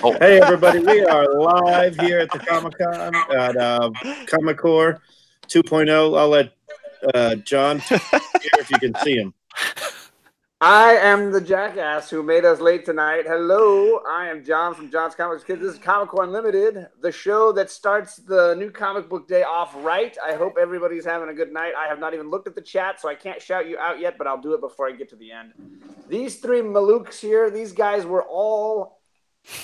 Oh, Hey, everybody, we are live here at the Comic-Con at Comic Core 2.0. I'll let John here if you can see him. I am the jackass who made us late tonight. Hello, I am John from John's Comics Kids. This is Comic Core Unlimited, the show that starts the new comic book day off right. I hope everybody's having a good night. I have not even looked at the chat, so I can't shout you out yet, but I'll do it before I get to the end. These three Malooks here, these guys were all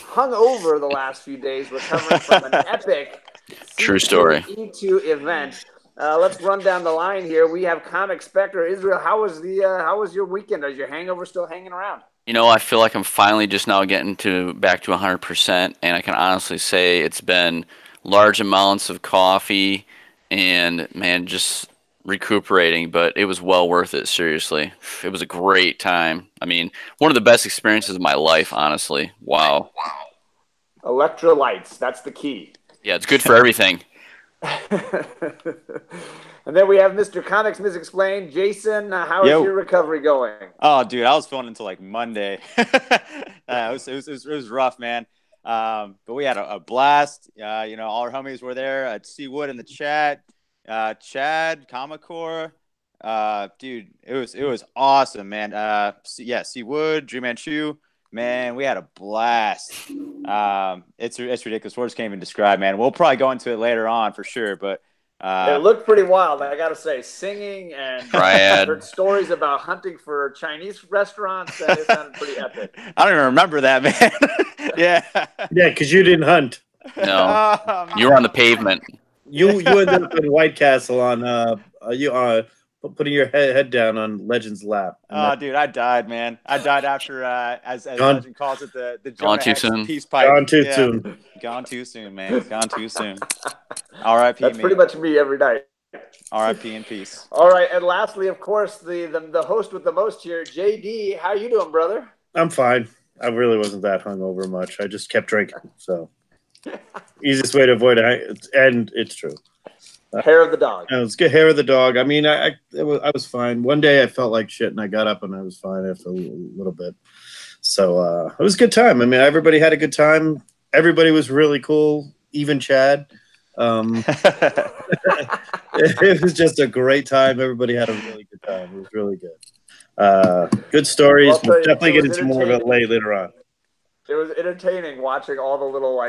hung over the last few days, recovering from an epic True story. C2E2 event. Let's run down the line here. We have Comic Spectre. Israel, how was your weekend? Is your hangover still hanging around? You know, I feel like I'm finally just now getting back to 100%, and I can honestly say it's been large amounts of coffee and, man, just recuperating, but it was well worth it, seriously. It was a great time. I mean, one of the best experiences of my life, honestly. Wow. Electrolytes, that's the key. Yeah, it's good for everything. And then we have Mr. Comics Misexplained. Jason, how is your recovery going? Oh, dude, I was feeling until like Monday. It was rough, man. But we had a blast. You know, all our homies were there. C Wood in the chat. Chad, Comic Core. Dude, it was awesome, man. C Wood, Dream Man Chu. Man, we had a blast. It's ridiculous. Words can't even describe, man. We'll probably go into it later on for sure, but it looked pretty wild. I gotta say, singing and heard stories about hunting for Chinese restaurants. It sounded pretty epic. I don't even remember that, man. Yeah, because you didn't hunt. No, you were on the pavement. You ended up in White Castle on putting your head down on Legend's lap. Oh, dude, I died, man. I died after, as Legend calls it, the Gone too soon. Peace pipe. Gone too soon. Gone too soon, man. Gone too soon. R.I.P. That's pretty much me every night. R.I.P. in peace. All right, and lastly, of course, the host with the most here, JD. How you doing, brother? I'm fine. I really wasn't that hungover much. I just kept drinking. So easiest way to avoid it, and it's true. Hair of the dog. It was good. Hair of the dog. I mean, I was fine. One day I felt like shit, and I got up and I was fine after a little bit. So it was a good time. I mean, everybody had a good time. Everybody was really cool. Even Chad. It was just a great time. Everybody had a really good time. It was really good. Good stories. We'll definitely get into more of it later on. It was entertaining watching all the little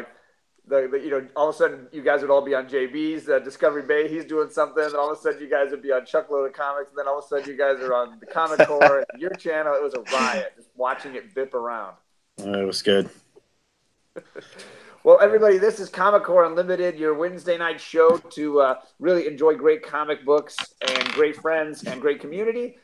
all of a sudden you guys would all be on JB's Discovery Bay. He's doing something. And all of a sudden you guys would be on Chuckload of Comics. And then all of a sudden you guys are on the Comic Core. Your channel. It was a riot just watching it bip around. It was good. Well, everybody, this is Comic Core Unlimited, your Wednesday night show to really enjoy great comic books and great friends and great community.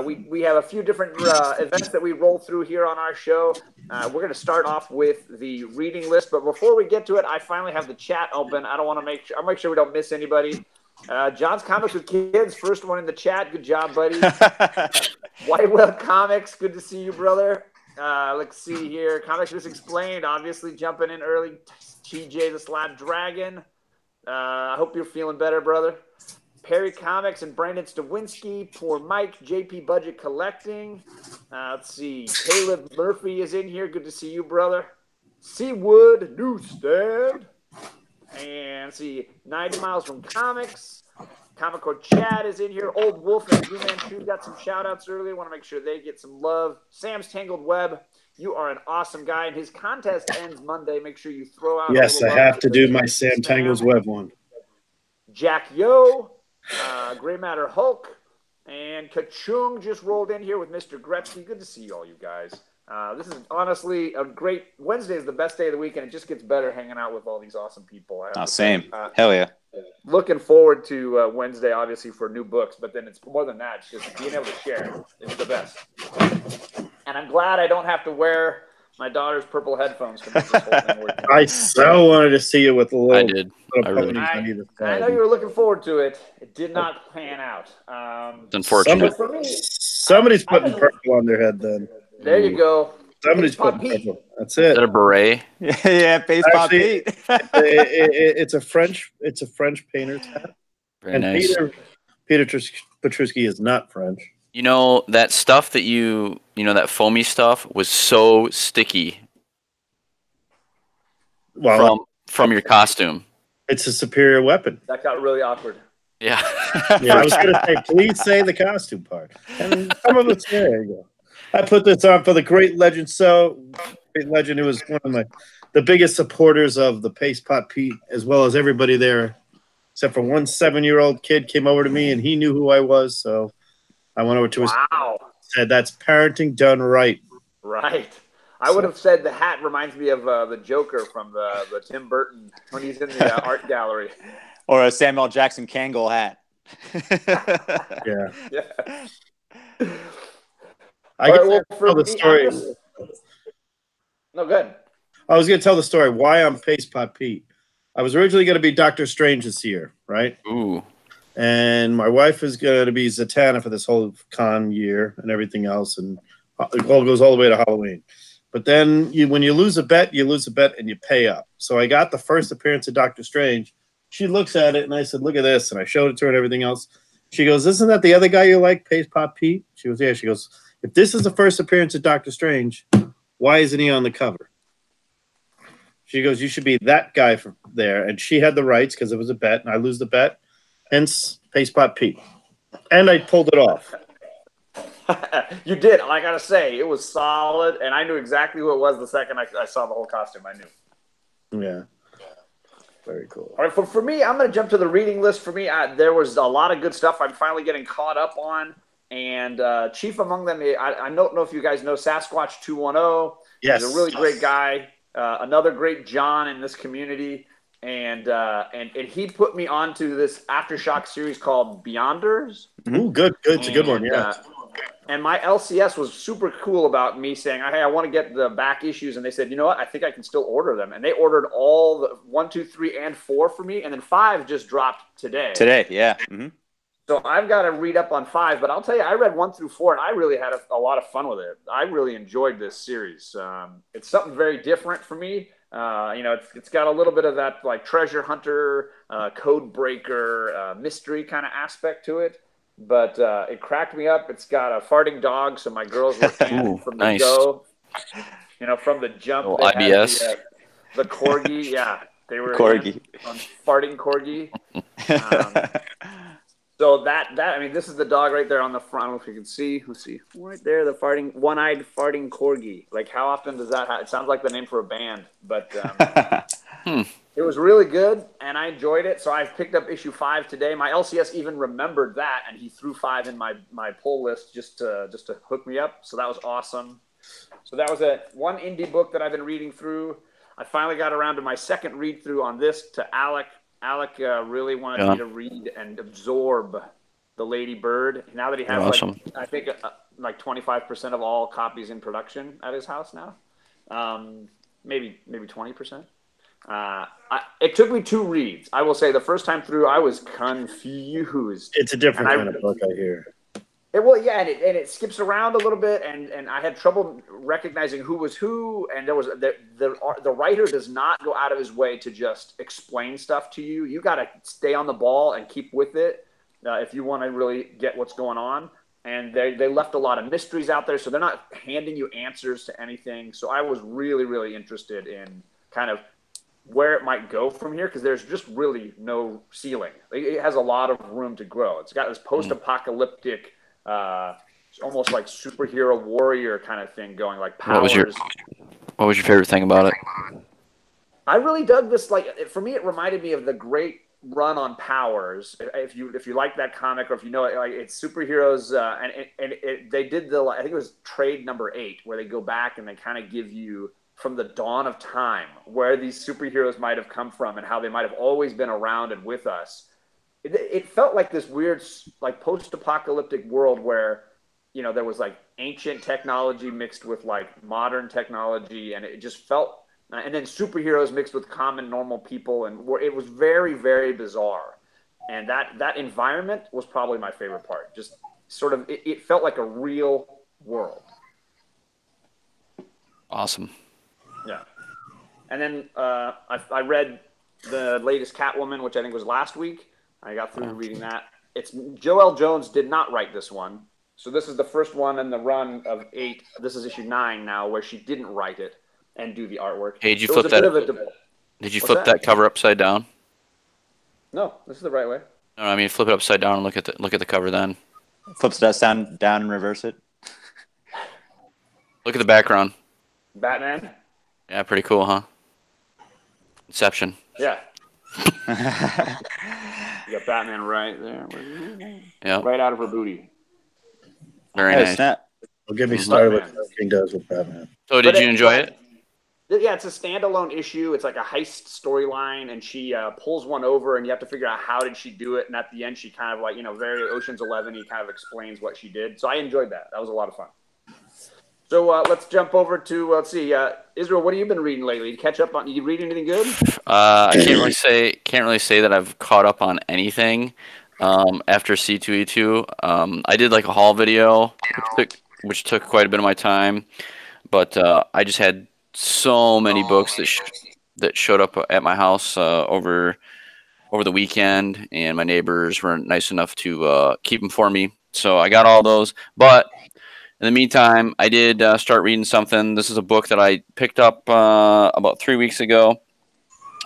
We have a few different events that we roll through here on our show. We're going to start off with the reading list, but before we get to it, I finally have the chat open. I don't want to I'll make sure we don't miss anybody. John's Comics with Kids, first one in the chat. Good job, buddy. White Whale Comics, good to see you, brother. Let's see here. Comics Misexplained, obviously jumping in early. TJ the Slab Dragon. I hope you're feeling better, brother. Perry Comics and Brandon Stawinski, Poor Mike, JP Budget Collecting. Let's see. Caleb Murphy is in here. Good to see you, brother. C Wood Newsstand. And let's see. 90 Miles from Comics. Comic Core Chad is in here. Old Wolf and Blue Man Shoe got some shout outs earlier. Want to make sure they get some love. Sam's Tangled Web. You are an awesome guy, and his contest ends Monday. Make sure you throw out. Yes, I have to do my Sam Tangles Web one. Jack Yo. Gray Matter Hulk, and Kachung just rolled in here with Mr. Gretzky. Good to see all you guys. This is honestly a great Wednesday is the best day of the week, and it just gets better hanging out with all these awesome people. Same. Hell yeah. Looking forward to Wednesday, obviously, for new books, but then it's more than that. It's just being able to share. It's the best. And I'm glad I don't have to wear my daughter's purple headphones to make this whole thing work. I so wanted to see you with the little. I did. I know you were looking forward to it. It did not pan out. It's unfortunate. Somebody's putting purple on their head then. There you go. Somebody's putting purple. That's it. Is that a beret? Yeah, baseball Pete. It's a French painter's hat. Very nice. Peter Petruski is not French. You know, that stuff that that foamy stuff was so sticky. Well, from your costume. it's a superior weapon. That got really awkward. Yeah. Yeah, I was going to say, please say the costume part. And some of us, there you go. I put this on for the great legend. So, great legend who was one of the biggest supporters of the Paste Pot Pete, as well as everybody there, except for one 7-year-old kid came over to me and he knew who I was. So I went over to his said, "That's parenting done right." Right. I would have said the hat reminds me of the Joker from the Tim Burton when he's in the art gallery. Or a Samuel Jackson Kangol hat. Yeah. Yeah. I guess tell the story. No, good. I was going to tell the story why I'm Paste Pot Pete. I was originally going to be Doctor Strange this year, right? Ooh. And my wife is going to be Zatanna for this whole con year and everything else, and it all goes all the way to Halloween. But then when you lose a bet, you lose a bet and you pay up. So I got the first appearance of Doctor Strange. She looks at it and I said, "Look at this," and I showed it to her and everything else. She goes, "Isn't that the other guy you like, Paste Pot Pete?" She goes, "Yeah." She goes, "If this is the first appearance of Doctor Strange, why isn't he on the cover?" She goes, "You should be that guy from there." And she had the rights because it was a bet, and I lose the bet. Hence, Paste Pot Pete. And I pulled it off. You did. I got to say, it was solid, and I knew exactly who it was the second I saw the whole costume. I knew. Yeah. Very cool. All right, for me, I'm going to jump to the reading list. For me, there was a lot of good stuff I'm finally getting caught up on. And chief among them, I don't know if you guys know Sasquatch 210. Yes. He's a really great guy. Another great John in this community. And he put me onto this Aftershock series called Beyonders. Ooh, good. It's a good one, yeah. And my LCS was super cool about me saying, "Hey, I want to get the back issues." And they said, "You know what? I think I can still order them." And they ordered all the 1, 2, 3, and 4 for me. And then 5 just dropped today. Yeah. Mm-hmm. So I've got to read up on 5. But I'll tell you, I read 1 through 4, and I really had a lot of fun with it. I really enjoyed this series. It's something very different for me. It's got a little bit of that like treasure hunter, code breaker, mystery kind of aspect to it. But it cracked me up. It's got a farting dog, so my girls were in from the go. From the jump. Oh, IBS. The corgi, yeah, they were corgi on farting corgi. So this is the dog right there on the front. I don't know if you can see. Let's see, right there, the one-eyed farting corgi. Like, how often does that happen? It sounds like the name for a band, but. It was really good, and I enjoyed it. So I've picked up issue 5 today. My LCS even remembered that, and he threw 5 in my pull list just to hook me up. So that was awesome. So that was one indie book that I've been reading through. I finally got around to my second read through on this to Alec. Alec really wanted me to read and absorb The Lady Bird. Now that he has, awesome. I think, like 25% of all copies in production at his house now. Maybe 20%. It took me 2 reads. I will say the first time through, I was confused. It's a different kind of book, I hear. And it skips around a little bit, and I had trouble recognizing who was who. And there was the writer does not go out of his way to just explain stuff to you. You got to stay on the ball and keep with it if you want to really get what's going on. And they left a lot of mysteries out there, so they're not handing you answers to anything. So I was really, really interested in kind of where it might go from here, because there's just really no ceiling. It has a lot of room to grow. It's got this post-apocalyptic, almost like superhero warrior kind of thing going, like powers. What was your favorite thing about it? I really dug this. Like, for me, it reminded me of the great run on Powers. If you like that comic, or if you know it, like, it's superheroes, they did I think it was trade number 8, where they go back and they kind of give you from the dawn of time where these superheroes might have come from and how they might have always been around and with us. It felt like this weird, like, post-apocalyptic world where, there was like ancient technology mixed with like modern technology, and it just felt, and then superheroes mixed with common normal people, and it was very, very bizarre. And that environment was probably my favorite part. Just sort of, it felt like a real world. Awesome. Yeah. And then I read the latest Catwoman, which I think was last week. I got through reading that. It's Joelle Jones did not write this one. So this is the first one in the run of 8. This is issue 9 now, where she didn't write it and do the artwork. Hey, did you flip that? Did you What's flip that? that cover upside down? No, this is the right way. No, I mean flip it upside down and look at the cover then. Flips that sound down and reverse it. Look at the background. Batman. Yeah, pretty cool, huh? Inception. Yeah. You got Batman right there. Yeah, Right out of her booty. very Hey, nice. snap. Don't get me started with Batman. what King does with Batman. So did you enjoy it? Yeah, it's a standalone issue. It's like a heist storyline, and she pulls one over, and you have to figure out how did she do it. And at the end, she kind of like, very Ocean's 11. He kind of explains what she did. So I enjoyed that. That was a lot of fun. So let's jump over to let's see, Israel. What have you been reading lately? You catch up on? You read anything good? I can't really say that I've caught up on anything after C2E2. I did like a haul video, which took quite a bit of my time, but I just had so many books that showed up at my house over the weekend, and my neighbors were nice enough to keep them for me. So I got all those, but in the meantime, I did start reading something. This is a book that I picked up about 3 weeks ago.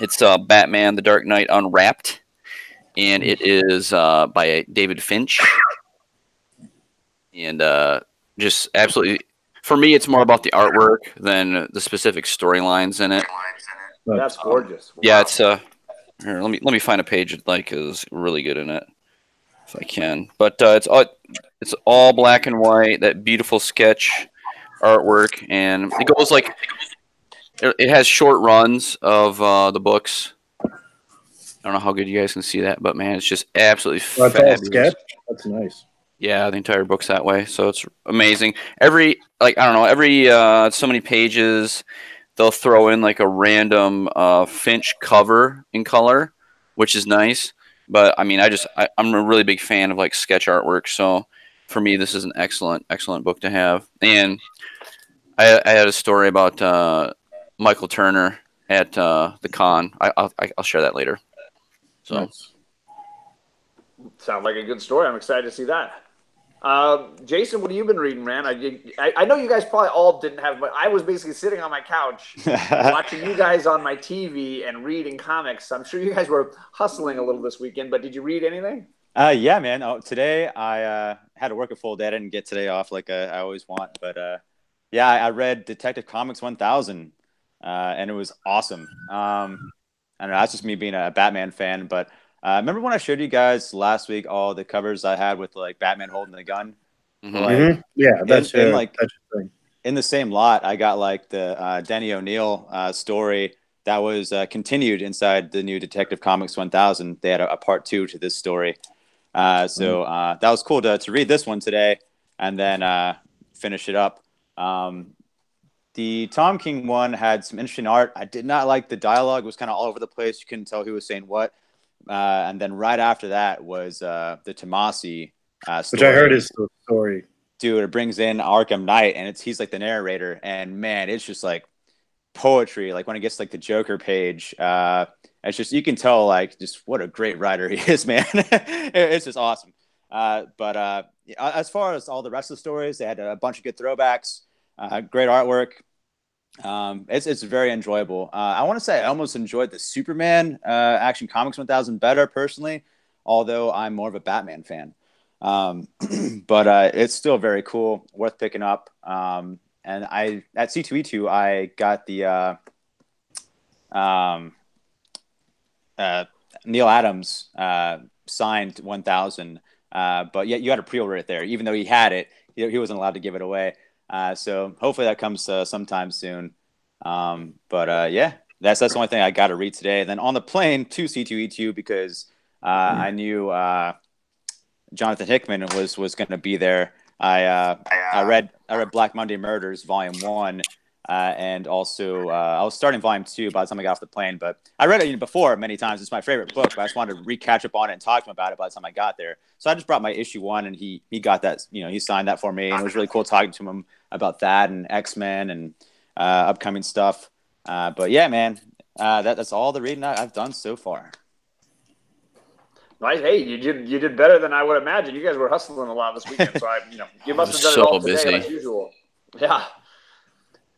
It's Batman: The Dark Knight Unwrapped, and it is by David Finch. And just absolutely, for me, it's more about the artwork than the specific storylines in it. That's gorgeous. Wow. Yeah, it's here. Let me find a page that like is really good in it, if I can. But it's all black and white. That beautiful sketch artwork, and it goes like it has short runs of the books. I don't know how good you guys can see that, but man, it's just absolutely That's all fabulous. sketch. That's nice. Yeah, the entire book's that way, so it's amazing. Every so many pages, they'll throw in like a random Finch cover in color, which is nice. But I mean, I'm a really big fan of like sketch artwork, so for me, this is an excellent book to have. And I had a story about Michael Turner at the con. I'll share that later. So. Nice. Sounds like a good story. I'm excited to see that. Jason, what have you been reading, man? I know you guys probably all didn't have, but I was basically sitting on my couch watching you guys on my TV and reading comics. I'm sure you guys were hustling a little this weekend, but did you read anything? Yeah, man. Today I had to work a full day. I didn't get today off like I always want, but yeah, I read Detective Comics 1000, and it was awesome. I don't know. That's just me being a Batman fan, but. Remember when I showed you guys last week all the covers I had with like Batman holding the gun? Mm-hmm. Like, yeah, that's like that's your thing. in the same lot. I got like the Denny O'Neil story that was continued inside the new Detective Comics 1000. They had a part 2 to this story, so that was cool to read this one today and then finish it up. The Tom King one had some interesting art. I did not like the dialogue; it was kind of all over the place. You couldn't tell who was saying what. And then right after that was the Tomasi story. Which I heard is the story. Dude, it brings in Arkham Knight, and he's like the narrator. And man, it's just like poetry. Like when it gets like the Joker page, it's just, you can tell like just what a great writer he is, man. It's just awesome. But as far as all the rest of the stories, they had a bunch of good throwbacks, great artwork. It's very enjoyable. I want to say I almost enjoyed the Superman Action Comics 1000 better personally, although I'm more of a Batman fan. But it's still very cool, worth picking up. And I at C2E2 I got the Neil Adams signed 1000, but yet you had to pre-order it there, even though he had it. He wasn't allowed to give it away. So hopefully that comes sometime soon. Yeah, that's the only thing I got to read today. And then on the plane to C2E2 because I knew Jonathan Hickman was going to be there. I read Black Monday Murders Volume 1, and also I was starting Volume 2 by the time I got off the plane. But I read it before many times. It's my favorite book, but I just wanted to recatch up on it and talk to him about it by the time I got there. So I just brought my issue 1, and he got that. He signed that for me, and it was really cool talking to him about that and X-Men and upcoming stuff. But yeah, man, that's all the reading I've done so far. Nice. Hey, you did better than I would imagine. You guys were hustling a lot this weekend, so you must have done it all today busy. as usual. Yeah.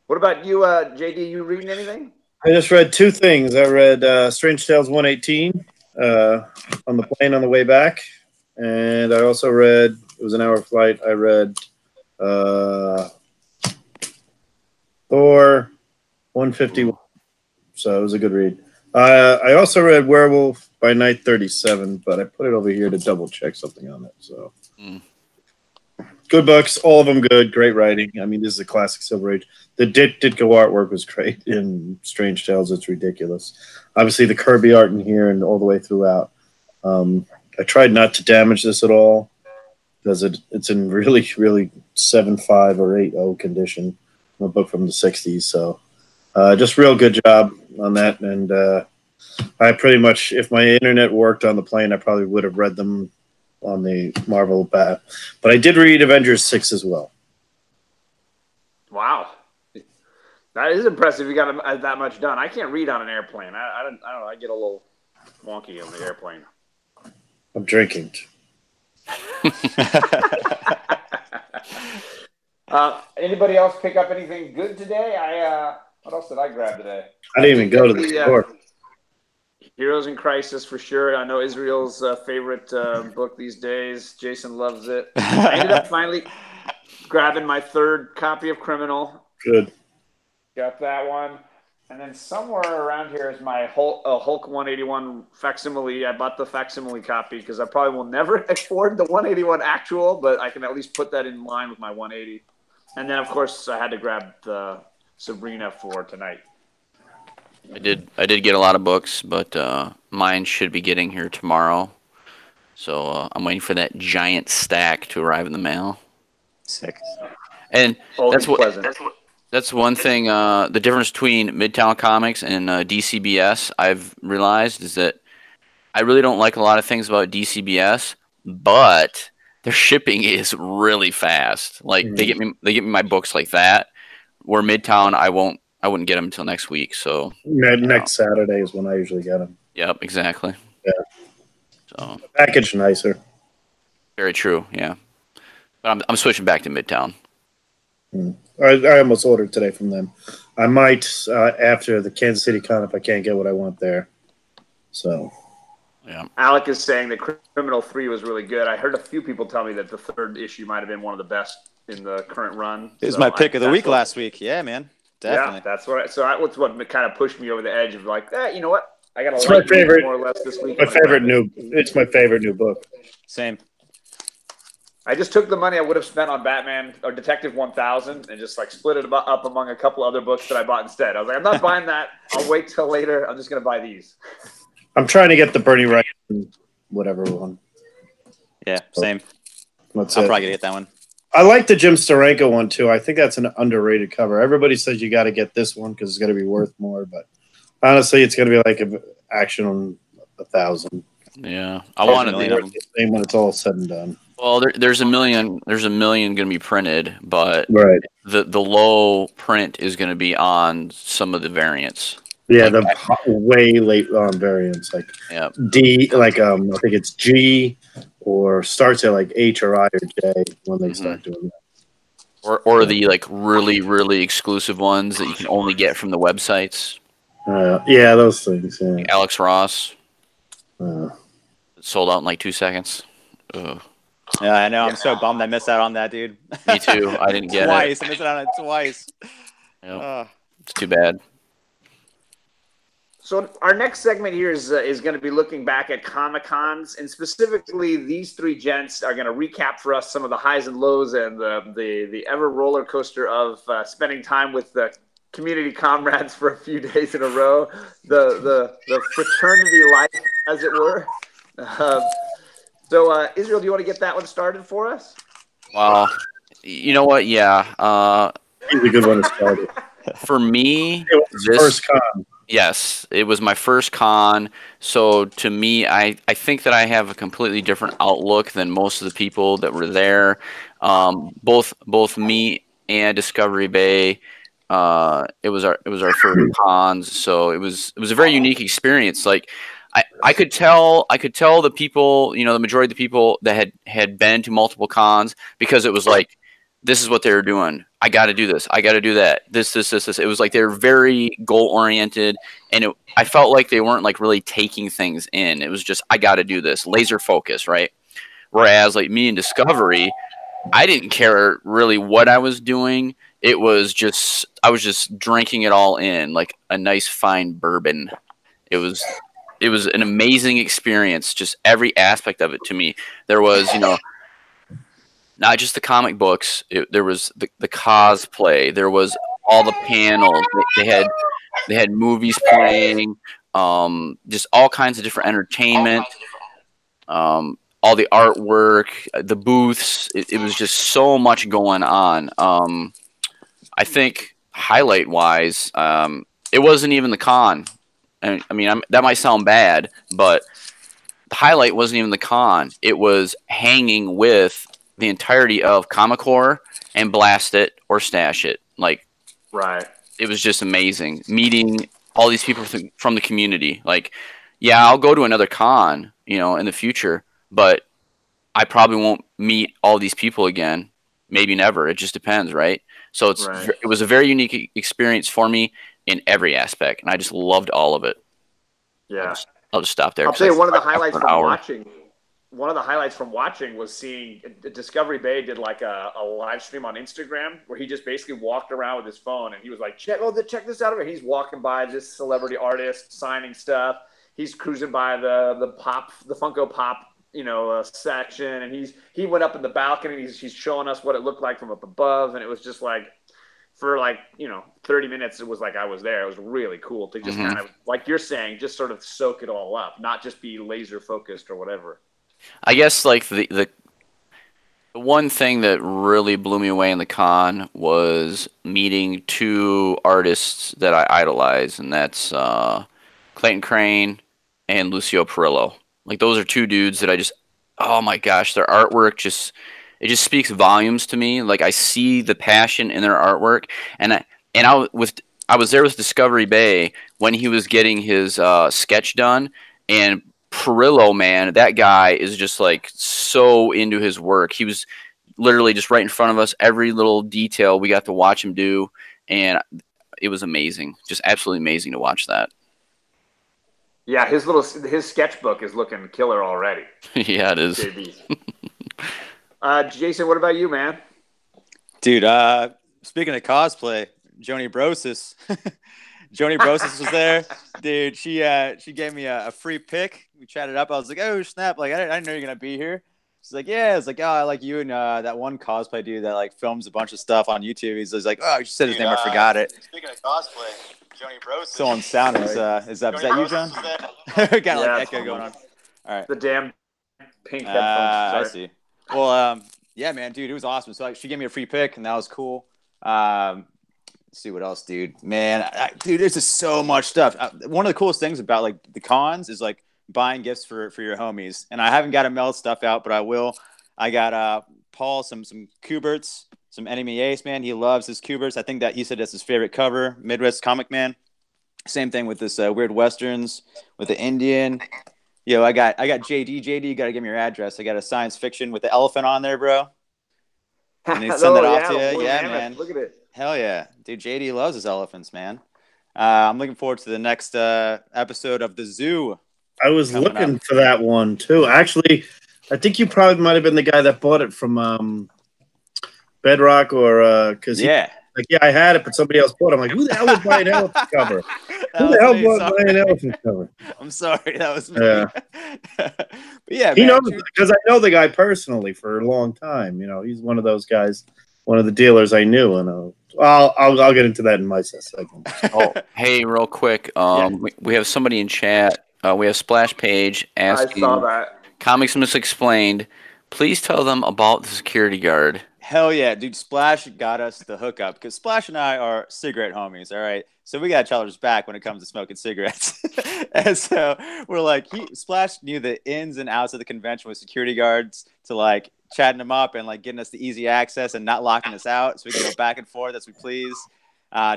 What about you, JD? You reading anything? I just read two things. I read Strange Tales 118 on the plane on the way back, and I also read, it was an hour flight, I read Thor 151. So it was a good read. I also read Werewolf by Night 37, but I put it over here to double check something on it. So good books, all of them good, great writing. I mean, this is a classic Silver Age. The Ditko artwork was great in Strange Tales. It's ridiculous. Obviously, the Kirby art in here and all the way throughout. I tried not to damage this at all because it's in really, really 7.5 or 8.0 condition. A book from the 60s. So just real good job on that. And I pretty much, if my internet worked on the plane, I probably would have read them on the Marvel path. But I did read Avengers 6 as well. Wow. That is impressive. You got that much done. I can't read on an airplane. I don't know. I get a little wonky on the airplane. I'm drinking. Anybody else pick up anything good today? What else did I grab today? I didn't even go to the store. Heroes in Crisis for sure. I know Israel's favorite book these days. Jason loves it. I ended up finally grabbing my third copy of Criminal. Good. Got that one. And then somewhere around here is my Hulk 181 facsimile. I bought the facsimile copy because I probably will never afford the 181 actual, but I can at least put that in line with my 180. And then, of course, I had to grab the Sabrina for tonight. I did get a lot of books, but mine should be getting here tomorrow. So I'm waiting for that giant stack to arrive in the mail. Sick. And Always that's what. pleasant. That's one thing. The difference between Midtown Comics and DCBS, I've realized, is that I really don't like a lot of things about DCBS, but their shipping is really fast. Like they get me my books like that. Where Midtown, I wouldn't get them until next week. So next Saturday is when I usually get them. Yep, exactly. Yeah. So the package nicer. Very true. Yeah, but I'm switching back to Midtown. I almost ordered today from them. I might after the Kansas City Con if I can't get what I want there. So, yeah. Alec is saying that Criminal 3 was really good. I heard a few people tell me that the third issue might have been one of the best in the current run. It was my pick of the week last week. Yeah, man. Definitely. Yeah, that's what. That's what kind of pushed me over the edge of like, you know what? I got to like my favorite, more or less this week. It's my favorite new book. Same. I just took the money I would have spent on Batman or Detective 1000 and just like split it up among a couple other books that I bought instead. I was like, I'm not buying that. I'll wait till later. I'm just going to buy these. I'm trying to get the Bernie Wright whatever one. Yeah, same. I'll probably going to get that one. I like the Jim Steranko one too. I think that's an underrated cover. Everybody says you got to get this one because it's going to be worth more, but honestly, it's going to be like an Action on 1000. Yeah, I wanted the same when it's all said and done. Well, there's a million going to be printed, but right. the low print is going to be on some of the variants. Yeah, like the way late on variants, like D, like I think it's G, or starts at like H or I or J when they start doing that. Or the like really exclusive ones that you can only get from the websites. Yeah, those things. Yeah. Like Alex Ross. Sold out in like 2 seconds. Ugh. Yeah, I know. I'm so bummed I missed out on that, dude. Me too. I didn't get twice. it. I missed out on it twice. Yep. It's too bad. So our next segment here is going to be looking back at Comic-Cons, and specifically these three gents are going to recap for us some of the highs and lows and the ever roller coaster of spending time with the community comrades for a few days in a row, the fraternity life, as it were. So, Israel, do you want to get that one started for us? Well, you know what? Yeah. He's a good one to start it. For me, it was his first con. Yes, it was my first con. So to me, I think that I have a completely different outlook than most of the people that were there. Both me and Discovery Bay. It was our first cons, so it was a very unique experience. Like I could tell the people, the majority of the people that had been to multiple cons, because it was like this is what they were doing. I got to do this. I got to do that. This. It was like they were very goal oriented, and I felt like they weren't like really taking things in. It was just I got to do this, laser focus, right? Whereas like me and Discovery, I didn't care really what I was doing. It was just I was just drinking it all in like a nice fine bourbon. It was an amazing experience, just every aspect of it to me. There was, not just the comic books. There was the cosplay. There was all the panels. They had movies playing, just all kinds of different entertainment, all the artwork, the booths. It was just so much going on. I think highlight wise, it wasn't even the con. I mean, that might sound bad, but the highlight wasn't even the con. It was hanging with the entirety of Comic Core and Blast It or Stash It. Like, right. It was just amazing meeting all these people from the community. Like, yeah, I'll go to another con, in the future, but I probably won't meet all these people again. Maybe never. It just depends, right? So it was a very unique experience for me in every aspect, and I just loved all of it. Yeah. I'll just stop there. I'll tell you one of the highlights from watching. One of the highlights from watching was seeing Discovery Bay did like a live stream on Instagram where he just basically walked around with his phone and he was like, check this out over here. He's walking by this celebrity artist signing stuff. He's cruising by the Funko Pop, section, and he went up in the balcony. He's showing us what it looked like from up above, and it was just like for 30 minutes. It was like I was there. It was really cool to just kind of, like you're saying, just sort of soak it all up, not just be laser focused or whatever. I guess like the one thing that really blew me away in the con was meeting two artists that I idolize, and that's Clayton Crane and Lucio Perillo. Like those are two dudes that oh my gosh, their artwork just speaks volumes to me. Like I see the passion in their artwork, and I was there with Discovery Bay when he was getting his sketch done, and Perillo, man, that guy is just like so into his work. He was literally just right in front of us. Every little detail we got to watch him do, and it was amazing. Just absolutely amazing to watch that. Yeah, his sketchbook is looking killer already. Yeah, it is. Jason, what about you, man? Dude, speaking of cosplay, Joni Brosis. Joni Brosis was there. Dude, she gave me a free pic. We chatted up. I was like, oh, snap. Like, I didn't know you're going to be here. She's like, yeah. It's like, oh, I like you and that one cosplay dude that, like, films a bunch of stuff on YouTube. He's like, oh, you said his name. I forgot it. Speaking of cosplay, Joni Brosis. Still on sound. Is that you, John? Got like echo going on. All right. The damn pink headphones. I see. Well, yeah, man, dude, it was awesome. So she gave me a free pic, and that was cool. Let's see what else, dude. Man, dude, there's just so much stuff. One of the coolest things about like the cons is like buying gifts for your homies. And I haven't got to mail stuff out, but I will. I got Paul some Kuberts, some Enemy Ace, man. He loves his Kuberts. I think that he said that's his favorite cover, Midwest Comic Man. Same thing with this Weird Westerns with the Indian. Yo, I got JD. JD, you got to give me your address. I got a science fiction with the elephant on there, bro. And they send that off to you. Yeah, man. Look at it. Hell yeah. Dude, JD loves his elephants, man. I'm looking forward to the next episode of The Zoo. I was looking for that one, too. Actually, I think you probably might have been the guy that bought it from Bedrock or because I had it, but somebody else bought it. I'm like, who the hell would buy an elephant cover? Who the hell would buy an elephant cover? I'm sorry, that was me. Yeah. But yeah, he knows because I know the guy personally for a long time. He's one of those guys, one of the dealers I knew, and I'll get into that in my segment. Oh, hey, real quick, we have somebody in chat. We have Splash Page asking, I saw that. Comics Misexplained, please tell them about the security guard. Hell yeah, dude. Splash got us the hookup because Splash and I are cigarette homies, all right? So we got each other's back when it comes to smoking cigarettes. And so we're like, Splash knew the ins and outs of the convention with security guards to like chatting them up and like getting us the easy access and not locking us out so we can go back and forth as we please.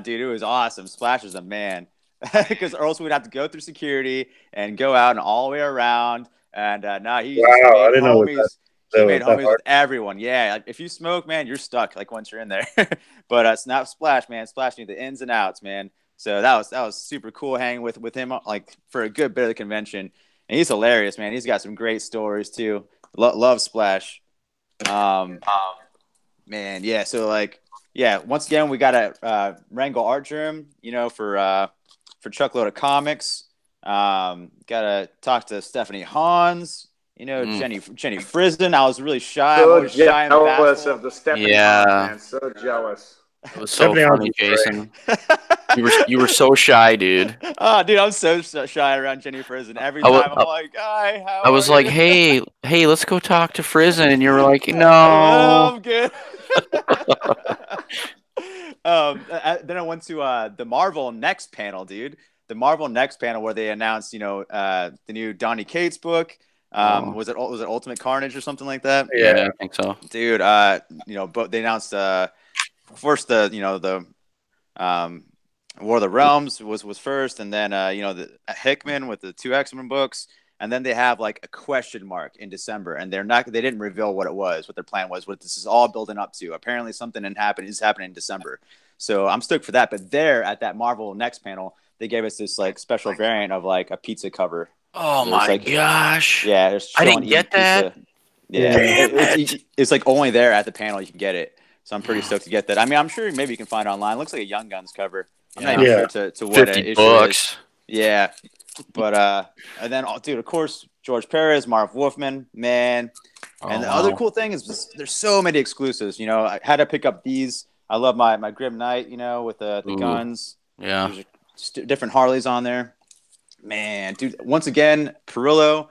Dude, it was awesome. Splash was a man because or else we'd have to go through security and go out and all the way around. And I didn't know that. he made homies with everyone. Yeah, like, if you smoke, man, you're stuck. Like once you're in there. But it's not Splash, man. Splash knew the ins and outs, man. So that was super cool hanging with him like for a good bit of the convention. And he's hilarious, man. He's got some great stories too. Love Splash. Man, yeah. So like, yeah. Once again, we got a Wrangle Art Germ, for Chuckload of Comics. Gotta talk to Stephanie Hans. Jenny Frison. I was really shy. I'm always shy in jealous of the Stephanie Hans, man. So jealous. It was so funny, Jason. You were so shy, dude. Oh, dude, I'm so shy around Jenny Frison. Every time I'm like, hi, how I was are like, you? hey, let's go talk to Frison, and you were like, no. I'm good. Then I went to the Marvel Next panel, dude. The Marvel Next panel where they announced, the new Donny Cates book. Was it Ultimate Carnage or something like that? Yeah, I think so, dude. But they announced first the War of the Realms was first, and then the Hickman with the 2 X-Men books, and then they have like a question mark in December, and they didn't reveal what it was, what their plan was, what this is all building up to. Apparently something is happening in December, so I'm stoked for that. But there at that Marvel Next panel, they gave us this like special variant of like a pizza cover. Oh my gosh! Yeah, I didn't get that. Pizza. Yeah, it's like only there at the panel you can get it. So I'm pretty stoked to get that. I mean, I'm sure maybe you can find it online. It looks like a Young Guns cover. I'm not even sure to what 50 issue bucks. is. Yeah, but and then dude, of course, George Perez, Marv Wolfman, man. And the other cool thing is there's so many exclusives. I had to pick up these. I love my Grim Knight, with the guns. Yeah, there's different Harleys on there. Man, dude. Once again, Perillo,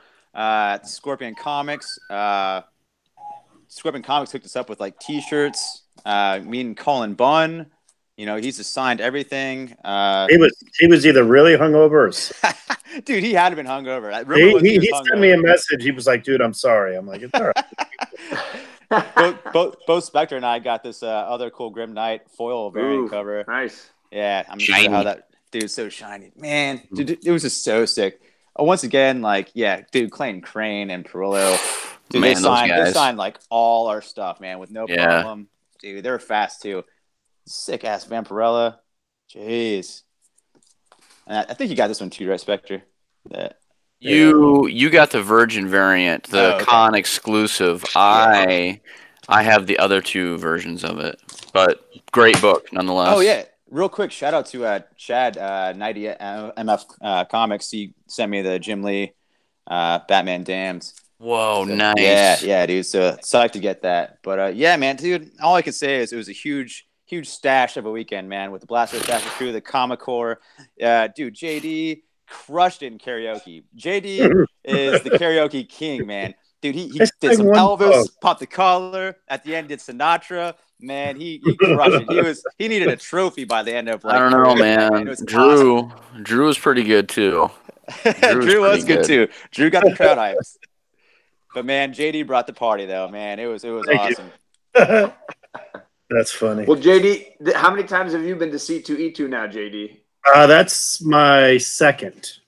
Scorpion Comics. Scorpion Comics hooked us up with like T-shirts. Me and Colin Bunn, he's assigned everything. He was either really hungover or dude, he had to been hungover. He sent me a message. He was like, "Dude, I'm sorry." I'm like, "It's all right." both Spectre and I got this other cool Grim Knight foil variant cover. Nice. Yeah, I'm sure how that dude's so shiny, man. Dude, it was just so sick. Once again, like, yeah, dude, Clayton Crane and Perillo. Dude, man, they signed like all our stuff, man, with no problem. Dude, they're fast too. Sick ass Vampirella. Jeez. And I think you got this one too, right, Spectre? You got the Virgin variant, the con exclusive. I have the other 2 versions of it, but great book nonetheless. Oh yeah. Real quick, shout out to Chad 90 MF Comics. He sent me the Jim Lee Batman Damned. Whoa, nice. Yeah, dude. So psyched to get that. But yeah, man, dude. All I can say is it was a huge stash of a weekend, man. With the Blaster Stash crew, the Comic Core, dude. JD crushed it in karaoke. JD is the karaoke king, man. Dude, he did some Elvis, popped the collar. At the end, did Sinatra. Man, he crushed it. He needed a trophy by the end of like. I don't know, man. Drew was pretty good too. Drew was good too. Drew got the crowd hypes. But man, JD brought the party though. Man, it was awesome. That's funny. Well, JD, how many times have you been to C2E2 now, JD? That's my second.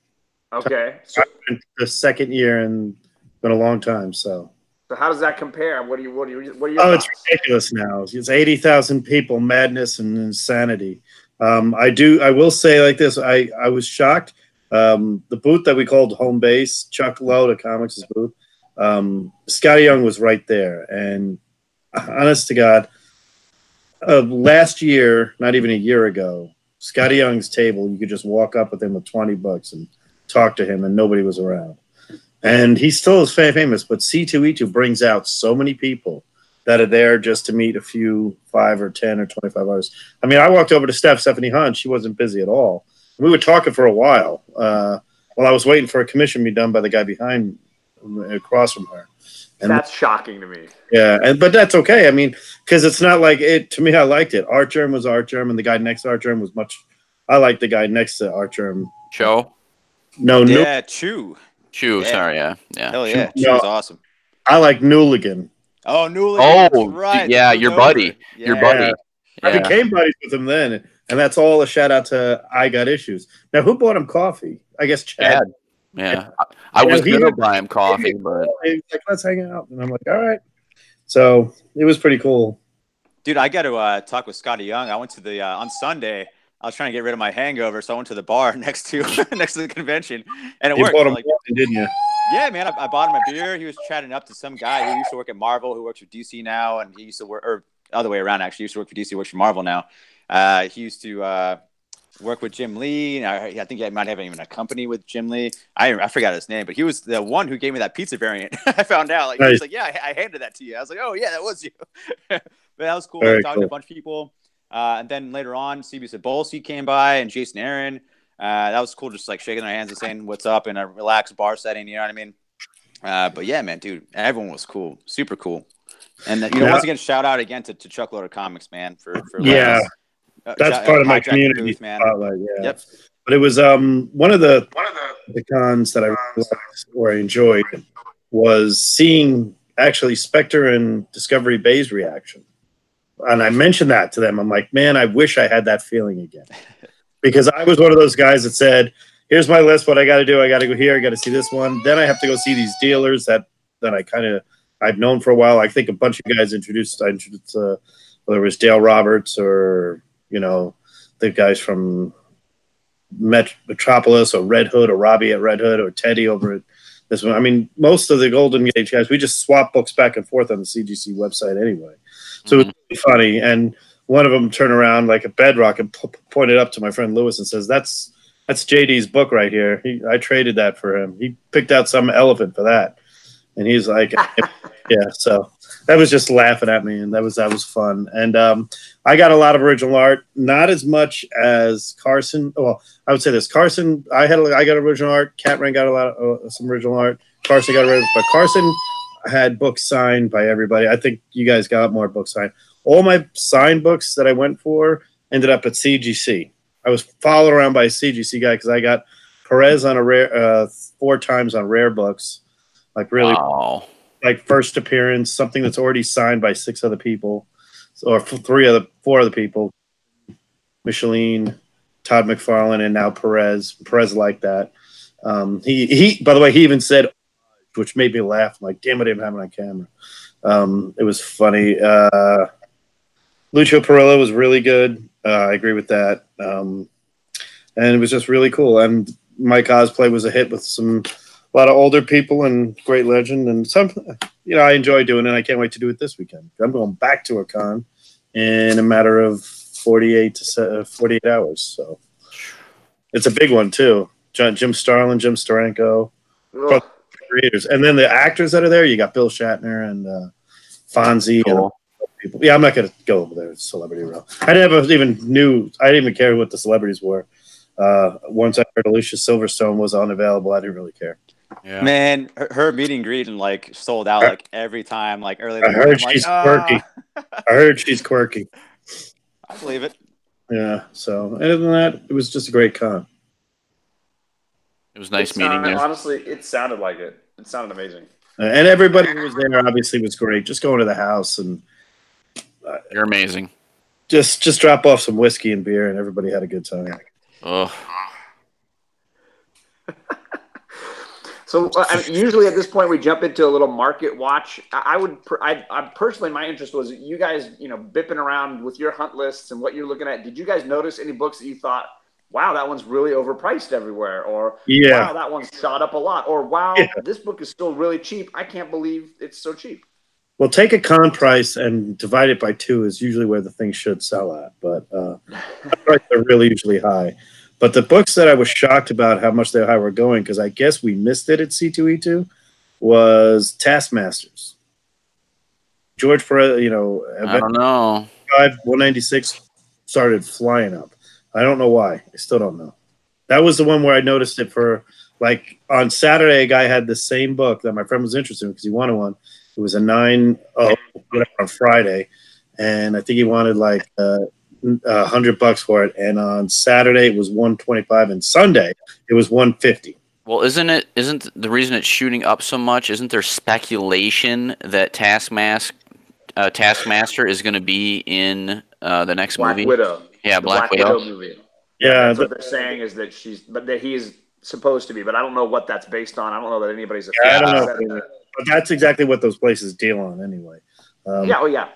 Okay. The second year and been a long time. So how does that compare? What are your thoughts? It's ridiculous now. It's 80,000 people, madness and insanity. I will say like this. I was shocked. The booth that we called home base, Chuck Lowe, the comics' booth. Scotty Young was right there, and honest to God, last year, not even a year ago, Scotty Young's table, you could just walk up with him with $20 and talk to him, and nobody was around. And he still is famous, but C2E2 brings out so many people that are there just to meet a few 5 or 10 or 25 hours. I mean, I walked over to Stephanie Hunt. She wasn't busy at all. We were talking for a while while I was waiting for a commission to be done by the guy across from her. And that's shocking to me. Yeah, but that's okay. I mean, because it's not like it. To me, I liked it. Art Germ was Art Germ, and the guy next to Art Germ was much. I liked the guy next to Art Germ. Cho? No, yeah, Chew. Chew, yeah. Sorry, yeah. Hell yeah, Chew was awesome. I like Newligan. Oh, Newligan. Oh, right. Yeah, your buddy. Yeah. Your buddy. I became buddies with him then, and that's all a shout out to I Got Issues. Now, who bought him coffee? I guess Chad. Yeah. I was he gonna would buy him coffee, but he was like, let's hang out. And I'm like, all right. So it was pretty cool. Dude, I got to talk with Scotty Young. I went to the on Sunday. I was trying to get rid of my hangover, so I went to the bar next to next to the convention, and it You worked. bought him Like, coffee, didn't you? yeah, man, I bought him a beer. He was chatting up to some guy who used to work at Marvel, who works for DC now, and he used to work, or other way around, actually, he used to work for DC, works for Marvel now. He used to work with Jim Lee. I think he might have even a company with Jim Lee. I forgot his name, but he was the one who gave me that pizza variant. I found out, like, he was like, yeah, I handed that to you. I was like, oh yeah, that was you. But that was cool. I Very talked to a bunch of people. And then later on, CB Sabolsky came by and Jason Aaron. That was cool, just like shaking their hands and saying what's up in a relaxed bar setting. You know what I mean? But yeah, man, dude, everyone was cool, super cool. And once again, shout out again to Chuckloader Comics, man, for Yeah. That's part of my community booth, man. spotlight. Yeah. Yep. But it was one of the cons that I really liked or I enjoyed was seeing actually Spectre and Discovery Bay's reaction. And I mentioned that to them. I'm like, man, I wish I had that feeling again. Because I was one of those guys that said, here's my list, what I got to do. I got to go here. I got to see this one. Then I have to go see these dealers that I've known for a while. I think a bunch of guys introduced whether it was Dale Roberts or, the guys from Metropolis or Red Hood or Robbie at Red Hood or Teddy over at this one. I mean, most of the Golden Gate guys, we just swap books back and forth on the CGC website anyway. So it was really funny. And one of them turned around like a bedrock and pointed up to my friend Lewis and says, that's JD's book right here. I traded that for him. He picked out some elephant for that. And he's like, yeah, so that was just laughing at me, and that was fun. And I got a lot of original art, not as much as Carson. Well, I would say this: Carson, I got original art. Catman got a lot of some original art. Carson got original, but Carson had books signed by everybody. I think you guys got more books signed. All my signed books that I went for ended up at CGC. I was followed around by a CGC guy because I got Perez on a rare 4 times on rare books. Like really, like first appearance, something that's already signed by 6 other people, or 4 other people. Micheline, Todd McFarlane, and now Perez. Perez liked that. He by the way, he even said, which made me laugh. I'm like, damn, I didn't have it on camera. It was funny. Lucio Perillo was really good. I agree with that. And it was just really cool. And my cosplay was a hit with a lot of older people and great legend, and some, I enjoy doing it. I can't wait to do it this weekend. I'm going back to a con in a matter of 48 hours. So it's a big one too. Jim Starlin, Jim Steranko, creators, and then the actors that are there. You got Bill Shatner and Fonzie. Cool. And people. Yeah, I'm not going to go over there. It's celebrity row. I didn't even care what the celebrities were. Once I heard Alicia Silverstone was unavailable, I didn't really care. Yeah. Man, her meet and greet and like sold out like every time, like early. I heard she's quirky. I heard she's quirky. I believe it. Yeah. So other than that, it was just a great con. It was nice meeting you. Honestly, it sounded like it. It sounded amazing. And everybody who was there obviously was great. Just going to the house and you're amazing. Just drop off some whiskey and beer, and everybody had a good time. Oh. So usually at this point we jump into a little market watch. I personally, my interest was you guys, bipping around with your hunt lists and what you're looking at. Did you guys notice any books that you thought, wow, that one's really overpriced everywhere, or wow, that one's shot up a lot, or wow, this book is still really cheap. I can't believe it's so cheap. Well, take a con price and divide it by 2 is usually where the thing should sell at, but prices are really usually high. But the books that I was shocked about how much they were going, because I guess we missed it at C2E2, was Taskmasters. George Perez, I don't know. 196 started flying up. I don't know why. I still don't know. That was the one where I noticed it for, like, on Saturday, a guy had the same book that my friend was interested in because he wanted one. It was a 9 on Friday, and I think he wanted like $100 for it. And on Saturday it was $125, and Sunday it was $150. Well, isn't the reason it's shooting up so much? Isn't there speculation that Taskmaster is going to be in the next movie? Black Widow. Yeah, Black Widow movie. Yeah, that's what they're saying is that that he is supposed to be, but I don't know what that's based on. I don't know that anybody's I don't know. said that. But that's exactly what those places deal on anyway. Yeah, oh yeah.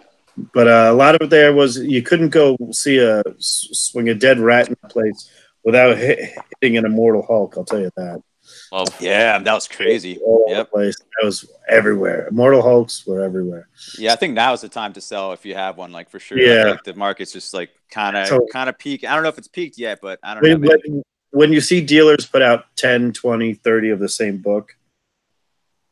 But a lot of it there was you couldn't go swing a dead rat in a place without hitting an immortal Hulk. I'll tell you that. Yeah, that was crazy. All over Yep. the place. That was everywhere. Immortal Hulks were everywhere. Yeah, I think now is the time to sell if you have one, like for sure. Yeah. I feel like the market's just like kind of peak. I don't know if it's peaked yet, but I don't know. Man. When you see dealers put out 10, 20, 30 of the same book,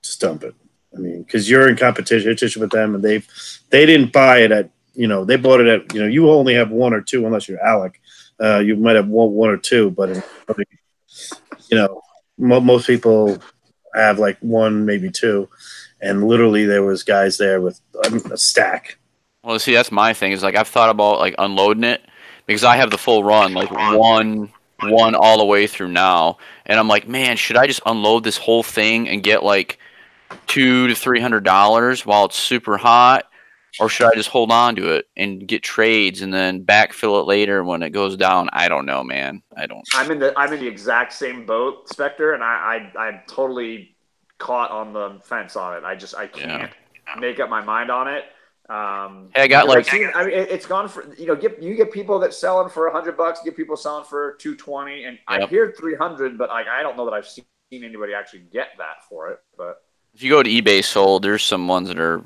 just dump it. I mean, because you're in competition with them, and they didn't buy it at, they bought it at, you only have one or two unless you're Alec. You might have one or two, but most people have like one, maybe two, and literally there was guys there with a stack. Well, see, that's my thing. Is like I've thought about like unloading it because I have the full run, like one all the way through now, and I'm like, man, should I just unload this whole thing and get like $200 to $300 while it's super hot, or should I just hold on to it and get trades and then backfill it later when it goes down? I don't know, man. I'm in the exact same boat, Spectre, and I'm totally caught on the fence on it. I can't make up my mind on it. Hey, I got like it's gone for you get people that selling for $100, get people selling for $220, and I hear 300, but I don't know that I've seen anybody actually get that for it. But if you go to eBay sold, there's some ones that are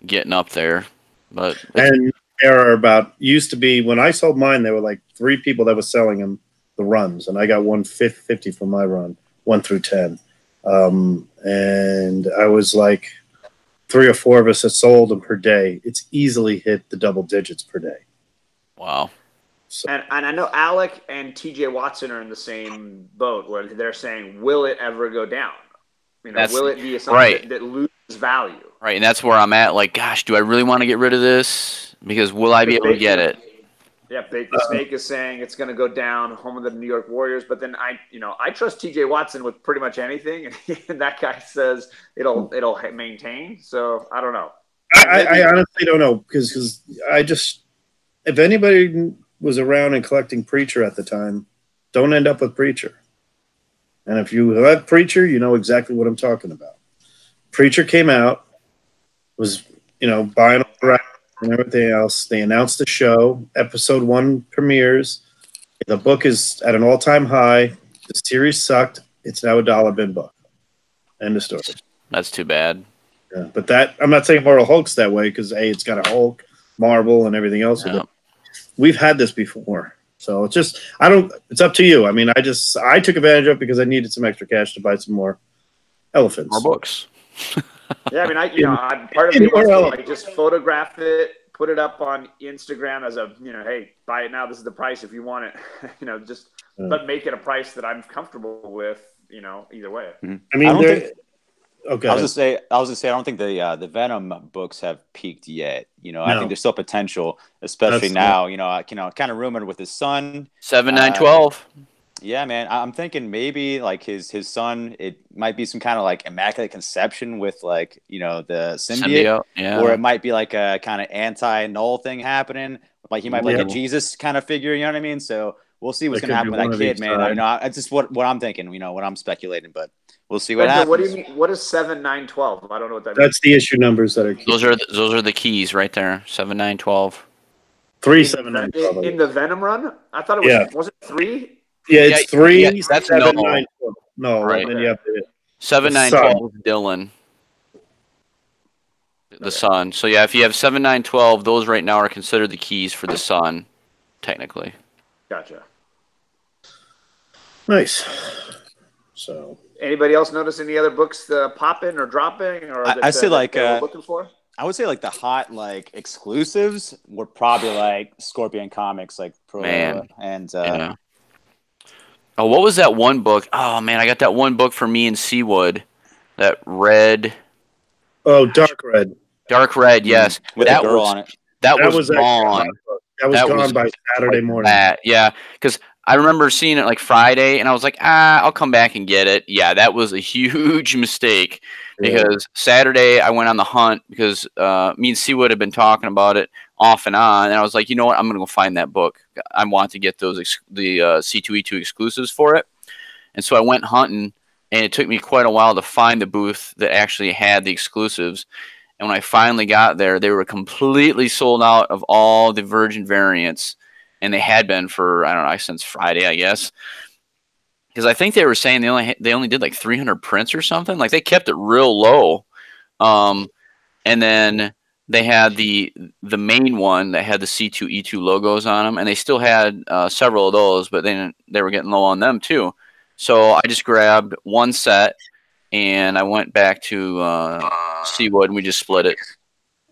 getting up there, but and there are used to be when I sold mine, there were like 3 people that were selling them the runs, and I got 150 for my run, 1 through 10, and I was like 3 or 4 of us that sold them per day. It's easily hit the double digits per day. Wow. So. And I know Alec and TJ Watson are in the same boat where they're saying, will it ever go down? Will it be something that loses value? Right, and that's where I'm at. Like, gosh, do I really want to get rid of this? Because will I be able to get it? Yeah, Bake the Snake is saying it's going to go down, home of the New York Warriors. But then I trust TJ Watson with pretty much anything, and that guy says it'll maintain. So I don't know. I honestly don't know because if anybody was around and collecting Preacher at the time, don't end up with Preacher. And if you have Preacher, you know exactly what I'm talking about. Preacher came out, was buying all the rights and everything else. They announced the show. Episode 1 premieres. The book is at an all-time high. The series sucked. It's now a $1 bin book. End of story. That's too bad. Yeah, but I'm not saying Mortal Hulk's that way because it's got a Hulk, Marvel, and everything else. Yeah. We've had this before. So it's up to you. I mean, I took advantage of it because I needed some extra cash to buy some more elephants. More books. Yeah, I mean, I'm part of it wants to just photograph it, put it up on Instagram as a, hey, buy it now. This is the price if you want it. But make it a price that I'm comfortable with, either way. Mm-hmm. I mean, okay. I was gonna say I don't think the Venom books have peaked yet. No. I think there's still potential, especially now. Kind of rumored with his son 7/9/12. Yeah, man. I'm thinking maybe like his son. It might be some kind of like immaculate conception with like the symbiote, or it might be like a kind of anti-null thing happening. Like he might be like a Jesus kind of figure. You know what I mean? So we'll see what's gonna happen with that kid, man. It's just what I'm thinking. What I'm speculating, but. We'll see what happens. What do you mean? What is 7/9/12? I don't know what that means. That's the issue numbers that are key. Those are the keys right there. 7/9/12. 3 7/9/12. In the Venom run, I thought it was. Was it 3? Yeah, it's 3. Yeah, that's 7/9/12. No, right. And then you have 7/9/12 is Dylan, the son. So yeah, if you have 7/9/12, those right now are considered the keys for the son, technically. Gotcha. Nice. So. Anybody else notice any other books popping or dropping, or I say like looking for? I would say like the hot like exclusives were probably like Scorpion Comics, like Pro and Oh, what was that one book? Oh man, I got that one book for me and Seawood, that red. Oh, Dark Red. Dark Red, yes. With that girl on it. That was gone. That was gone by Saturday morning. Yeah, because I remember seeing it like Friday, and I was like, I'll come back and get it. Yeah, that was a huge mistake because Saturday I went on the hunt because me and Seawood had been talking about it off and on, and I was like, you know what, I'm going to go find that book. I want to get the C2E2 exclusives for it. And so I went hunting, and it took me quite a while to find the booth that actually had the exclusives. And when I finally got there, they were completely sold out of all the Virgin variants, and they had been for, I don't know, since Friday, I guess. Because I think they were saying they only did like 300 prints or something. Like they kept it real low. And then they had the main one that had the C2E2 logos on them, and they still had several of those, but then they were getting low on them too. So I just grabbed one set, and I went back to Seawood, and we just split it.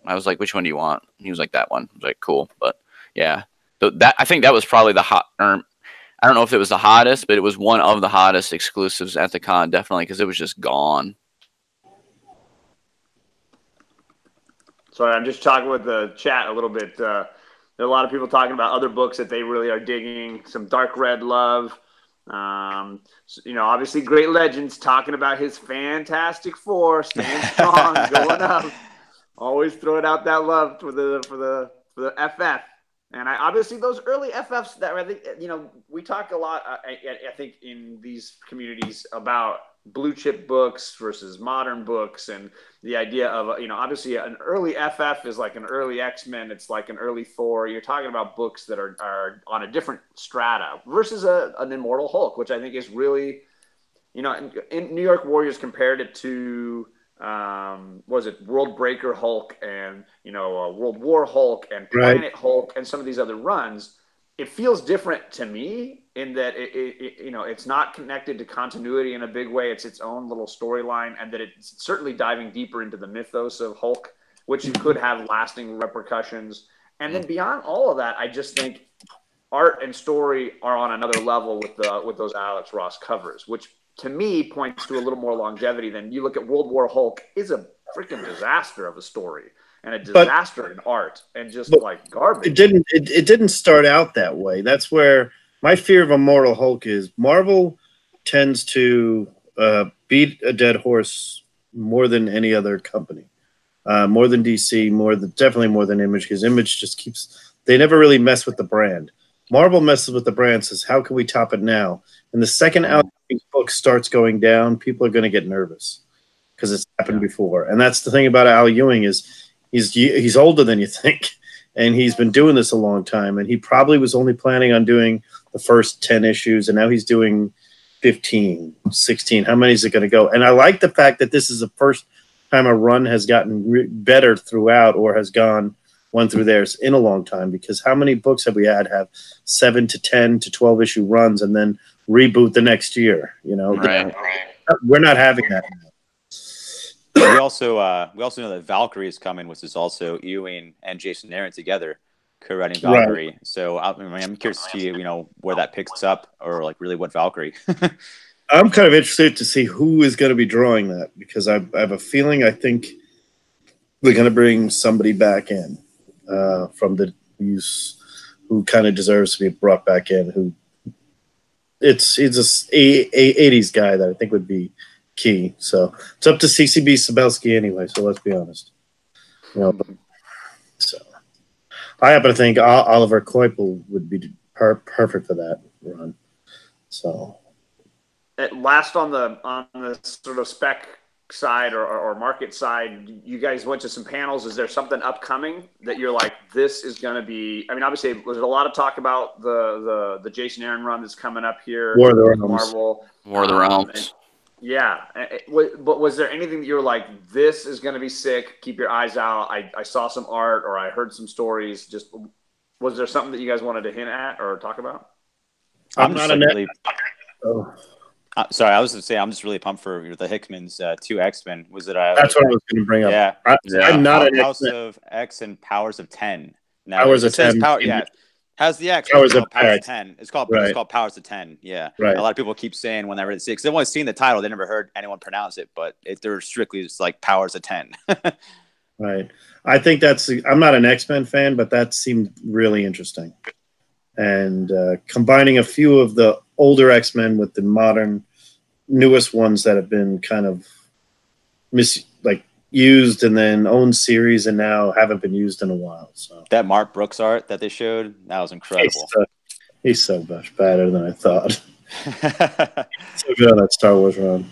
I was like, "Which one do you want?" He was like, "That one." I was like, "Cool." But yeah, that I think that was probably the hot. Or, I don't know if it was the hottest, but it was one of the hottest exclusives at the con, definitely, because it was just gone. Sorry, I'm just talking with the chat a little bit. There are a lot of people talking about other books that they really are digging. Some Dark Red Love. Obviously, Great Legends talking about his Fantastic Four, staying strong, going up. Always throwing out that love for the FF. And obviously those early FFs that I think, we talk a lot, I think, in these communities about blue chip books versus modern books, and the idea of, obviously an early FF is like an early X-Men. It's like an early Thor. You're talking about books that are on a different strata versus an Immortal Hulk, which I think is really, in New York Warriors compared it to, was it World Breaker Hulk and World War Hulk and Planet Hulk and some of these other runs. It feels different to me in that it's not connected to continuity in a big way. It's its own little storyline, and that it's certainly diving deeper into the mythos of Hulk, which could have lasting repercussions. And then beyond all of that, I just think art and story are on another level with those Alex Ross covers, which to me points to a little more longevity than you look at World War Hulk is a freaking disaster of a story and a disaster in art and just like garbage. It didn't start out that way. That's where my fear of Immortal Hulk is. Marvel tends to beat a dead horse more than any other company, more than DC, definitely more than Image, because Image just keeps. They never really mess with the brand. Marvel messes with the brand, says, "How can we top it now?" And the second Al Ewing's book starts going down, people are going to get nervous because it's happened before. And that's the thing about Al Ewing is he's older than you think, and he's been doing this a long time. And he probably was only planning on doing the first 10 issues, and now he's doing 15, 16. How many is it going to go? And I like the fact that this is the first time a run has gotten better throughout or has gone one through theirs in a long time, because how many books have we have 7 to 10 to 12 issue runs and then reboot the next year? Right. We're not having that now. We also know that Valkyrie is coming, which is also Ewing and Jason Aaron together co-writing Valkyrie. Right. So I'm curious to see where that picks up, or like really what Valkyrie. I'm kind of interested to see who is going to be drawing that, because I have a feeling I think they're going to bring somebody back in from the who kind of deserves to be brought back in. Who he's a 80s guy that I think would be key. So it's up to CCB Sabelski anyway. So let's be honest. So I happen to think Oliver Koipel would be perfect for that run. So at last on the sort of spec side or market side, you guys went to some panels. Is there something upcoming that you're like, this is going to be? I mean, obviously, there's a lot of talk about the Jason Aaron run that's coming up here. War of the Realms. Marvel. War of the Realms. Yeah, but was there anything that you were like, this is going to be sick? Keep your eyes out. I saw some art or I heard some stories. Just was there something that you guys wanted to hint at or talk about? I'm not really. Sorry, I was going to say I'm just really pumped for the Hickman's 2 X-Men. Was it? That's what I was going to bring up. Yeah, I'm not an House of X and Powers of 10. Now, Powers of 10. How's the X? Powers of 10. It's called Powers of 10. Yeah. Right. A lot of people keep saying when they read it, because they've only seen the title, they never heard anyone pronounce it, but they're strictly just like Powers of 10. Right. I think I'm not an X-Men fan, but that seemed really interesting. And combining a few of the older X-Men with the modern, newest ones that have been kind of used and then owned series and now haven't been used in a while. So that Mark Brooks art that they showed, that was incredible. He's so much better than I thought. So really good on that Star Wars run.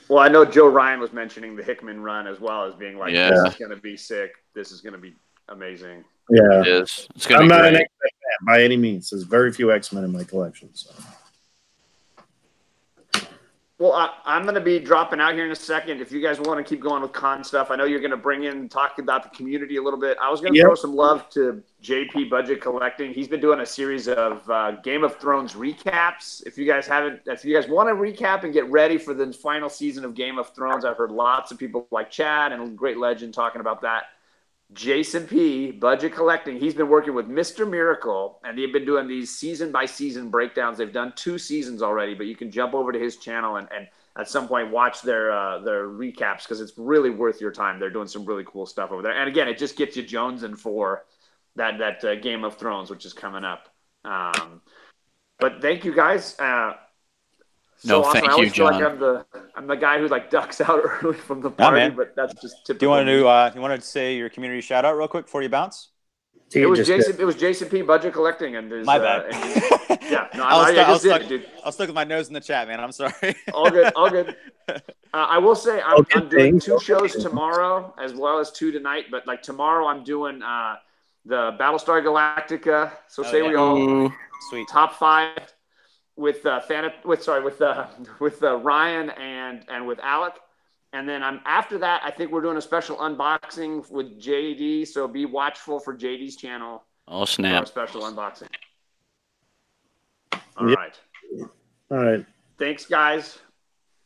Well, I know Joe Ryan was mentioning the Hickman run as well as being like, Yeah. this is going to be sick. This is going to be amazing. Yeah, It is. It's gonna I'm be not an great. X-Men fan by any means. There's very few X-Men in my collection. So. Well, I'm going to be dropping out here in a second. If you guys want to keep going with con stuff, I know you're going to bring in talk about the community a little bit. I was going to throw some love to JP Budget Collecting. He's been doing a series of Game of Thrones recaps. If you guys want to recap and get ready for the final season of Game of Thrones, I've heard lots of people like Chad and Great Legend talking about that. Jason P, Budget Collecting, he's been working with Mr. Miracle, and they've been doing these season-by-season breakdowns. They've done 2 seasons already, but you can jump over to his channel and at some point watch their recaps because it's really worth your time. They're doing some really cool stuff over there. And again, it just gets you jonesing for that Game of Thrones, which is coming up. But thank you, guys. So awesome. Thank I always you, feel John. like I'm the guy who like ducks out early from the party, man. but that's just typical. Do you want to say your community shout out real quick before you bounce? It was Jason P. Budget Collecting, and his, My bad. Yeah, no, I was did it, dude. stuck with my nose in the chat, man. I'm sorry. All good. I will say I'm doing 2 shows tomorrow as well as 2 tonight. But like tomorrow, I'm doing the Battlestar Galactica. So we all Sweet top 5 with Ryan and with Alec. And then after that, I think we're doing a special unboxing with JD. So be watchful for JD's channel. Oh, For snap. our special unboxing. All right. All right. Thanks, guys.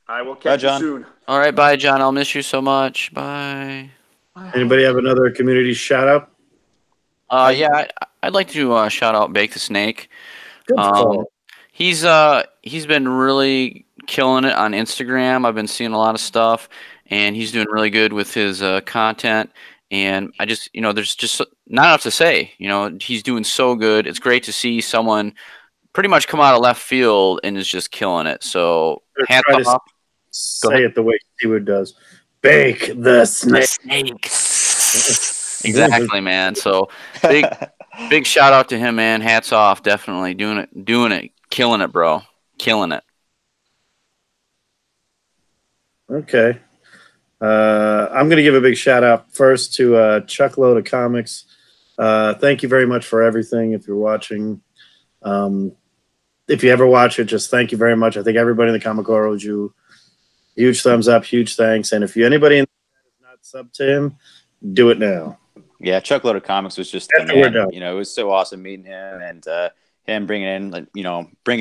I will catch you John. soon. All right, bye, John. I'll miss you so much. Bye. Anybody have another community shout out? Yeah, I'd like to shout out Bake the Snake. Good call. He's been really killing it on Instagram. I've been seeing a lot of stuff, and he's doing really good with his content. And I just, there's just not enough to say. He's doing so good. It's great to see someone pretty much come out of left field and is just killing it. So hats off. Say it the way Stewart does. Bake the snake. Exactly, man. So big shout out to him, man. Hats off. Definitely doing it, killing it, bro. Killing it. Okay. I'm going to give a big shout out first to Chuckload of Comics. Thank you very much for everything. If you're watching, if you ever watch it, just thank you very much. I think everybody in the Comic Corps owes you huge thumbs up, huge thanks. And if anybody in the chat is not sub to him, do it now. Yeah, Chuckload of Comics was just the man. It was so awesome meeting him and him bringing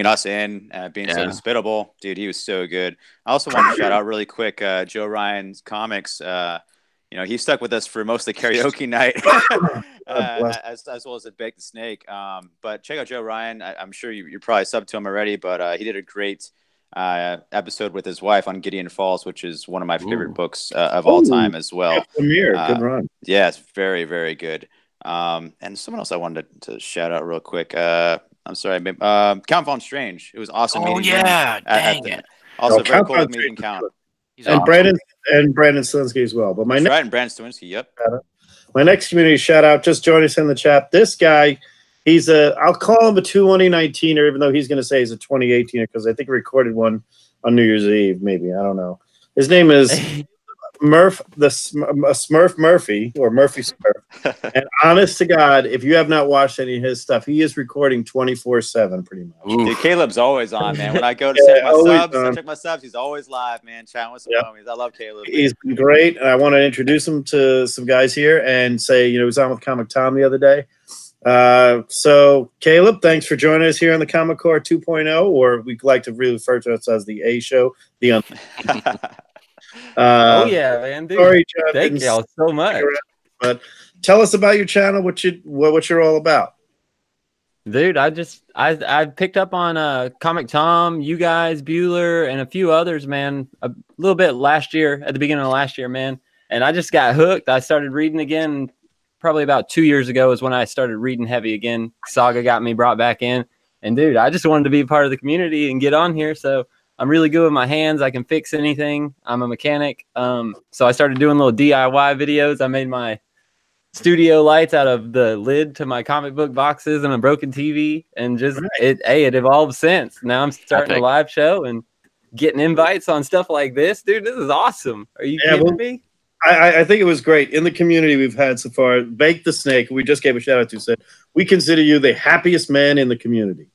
us in, being so hospitable. Dude, he was so good. I also want to shout out really quick Joe Ryan's comics. He stuck with us for most of the karaoke night, as well as at Bake the Snake. But check out Joe Ryan. I'm sure you're probably subbed to him already, but he did a great episode with his wife on Gideon Falls, which is one of my favorite books of all time as well. Premiere, good run. Yeah, it's very, very good. And someone else I wanted to shout out real quick. I'm sorry, Count Von Strange. It was awesome meeting him. Dang it. Also very cool meeting Count. And awesome. Brandon Slinsky as well. But and Brandon Slinsky, yep. My next community shout out, just join us in the chat. This guy, I'll call him a 2019er, even though he's going to say he's a 2018er because I think he recorded one on New Year's Eve, maybe. I don't know. His name is Smurf Murphy, or Murphy Smurf. And honest to God, if you have not watched any of his stuff, he is recording 24/7 pretty much. Dude, Caleb's always on, man. When I go to check my subs, he's always live, man. Chatting with some homies. I love Caleb. He's been great, and I want to introduce him to some guys here and say, he was on with Comic Tom the other day. So Caleb, thanks for joining us here on the Comic Core 2.0, or we like to really refer to us as the A show. Oh yeah, man. Dude. Sorry, John, thank y'all so much. But tell us about your channel, what you're all about. Dude, I picked up on Comic Tom, you guys, Bueller, and a few others, man, a little bit last year, at the beginning of last year, man. And I just got hooked. I started reading again probably about 2 years ago is when I started reading heavy again. Saga got me brought back in. And dude, I just wanted to be part of the community and get on here. So I'm really good with my hands. I can fix anything. I'm a mechanic. So I started doing little DIY videos. I made my studio lights out of the lid to my comic book boxes and a broken TV. And just it evolved since. Now I'm starting a live show and getting invites on stuff like this, dude. This is awesome. Are you kidding me? I think it was great. In the community we've had so far, Bake the Snake, we just gave a shout out to, said, we consider you the happiest man in the community.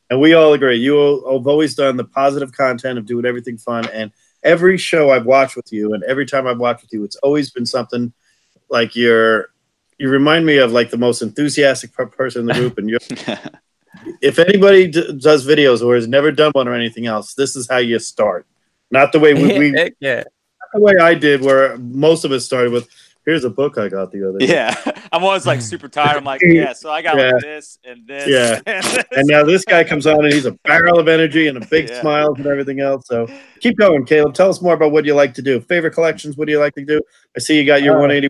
And we all agree. You have always done the positive content of doing everything fun. And every show I've watched with you, and every time I've watched with you, it's always been something like you remind me of like the most enthusiastic person in the group. And if anybody does videos or has never done one or anything else, this is how you start. Not the way not the way I did, where most of us started with, here's a book I got the other day. Yeah. I'm always like super tired. I'm like, yeah, so I got like this and this. Yeah. And this. And now this guy comes on and he's a barrel of energy and a big smile and everything else. So keep going, Caleb. Tell us more about what you like to do. Favorite collections, what do you like to do? I see you got your 180.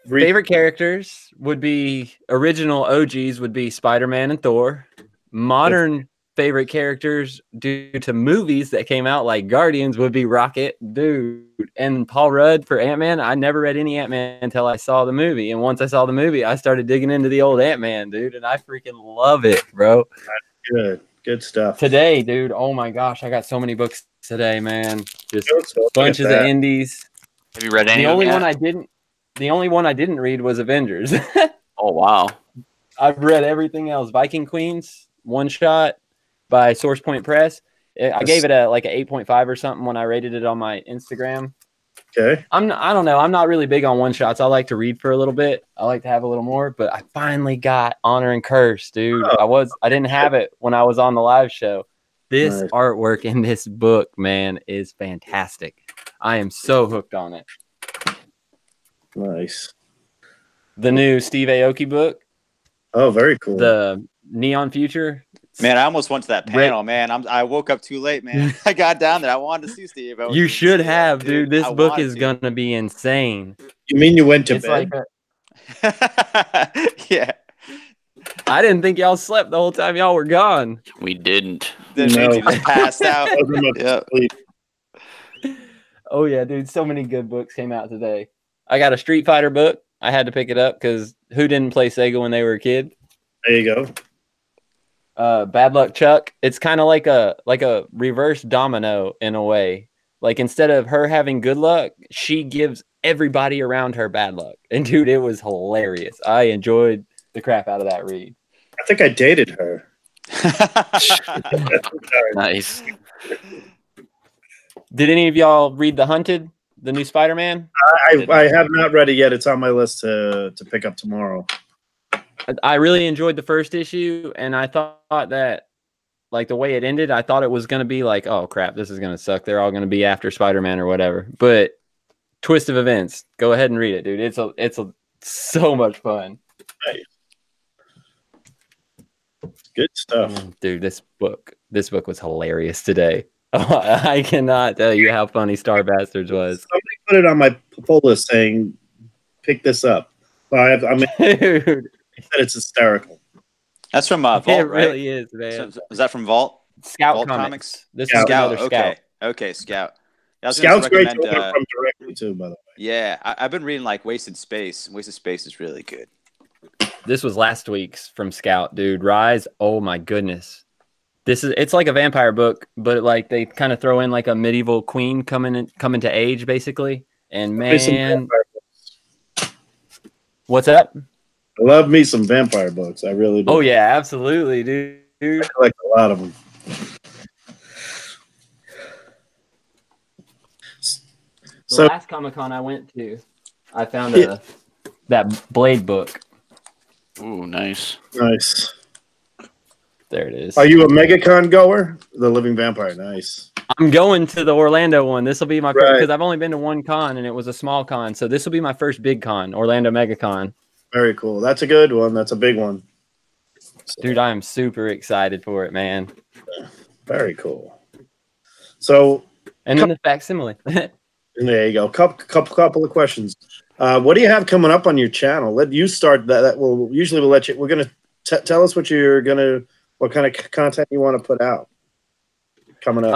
Favorite characters would be original OGs would be Spider-Man and Thor. Modern favorite characters due to movies that came out like Guardians would be Rocket, dude, and Paul Rudd for Ant-Man. I never read any Ant-Man until I saw the movie, and once I saw the movie, I started digging into the old Ant-Man, dude, and I freaking love it, bro. Good stuff. Today, dude, oh my gosh, I got so many books today, man. Just bunches of indies. Have you read any? The only one I didn't read was Avengers. Oh wow. I've read everything else. Viking Queens, one shot by Source Point Press. I gave it like an 8.5 or something when I rated it on my Instagram. Okay. I don't know. I'm not really big on one shots. I like to read for a little bit. I like to have a little more, but I finally got Honor and Curse, dude. I didn't have it when I was on the live show. This artwork in this book, man, is fantastic. I am so hooked on it. Nice. The new Steve Aoki book. Oh, very cool. The Neon Future. Man, I almost went to that panel, man. I woke up too late, man. I got down there. I wanted to see Steve. You should have, dude. This book is going to be insane. You mean you went to bed? Yeah. I didn't think y'all slept the whole time y'all were gone. We didn't. Then you just passed out. Yep. Oh, yeah, dude. So many good books came out today. I got a Street Fighter book. I had to pick it up because who didn't play Sega when they were a kid? There you go. Bad Luck Chuck. It's kind of like a reverse domino in a way. Like instead of her having good luck, she gives everybody around her bad luck. And dude, it was hilarious. I enjoyed the crap out of that read. I think I dated her. Nice. Did any of y'all read The Hunted, the new Spider-Man? I have not read it yet. It's on my list to pick up tomorrow. I really enjoyed the first issue, and I thought that, like, the way it ended, I thought it was going to be like, oh, crap, this is going to suck. They're all going to be after Spider-Man or whatever. But twist of events. Go ahead and read it, dude. It's so much fun. Nice. Good stuff. Dude, this book was hilarious today. I cannot tell you how funny Star Bastards was. Somebody put it on my pull list saying, pick this up. Dude. That it's hysterical. That's from Vault, it right? really is, man. So, is that from Vault? Scout Vault Comics. This Scout. is another Scout. Okay, Scout. Scout's great to open from directly too, by the way. Yeah, I've been reading like Wasted Space. Wasted Space is really good. This was last week's from Scout, dude. Rise. Oh my goodness. It's like a vampire book, but like they kind of throw in like a medieval queen coming to age, basically. And man, what's up? I love me some vampire books. I really do. Oh yeah, absolutely, dude. I collect a lot of them. The last Comic-Con I went to, I found that Blade book. Ooh, nice. Nice. There it is. Are you a MegaCon goer? The Living Vampire. Nice. I'm going to the Orlando one. This will be my first, because I've only been to one con and it was a small con. So this will be my first big con, Orlando MegaCon. Very cool. That's a good one. That's a big one. Dude, I am super excited for it, man. Very cool. So, and then the facsimile. There you go. Couple of questions. What do you have coming up on your channel? Let you start that. We'll let you. We're gonna tell us what kind of content you want to put out coming up.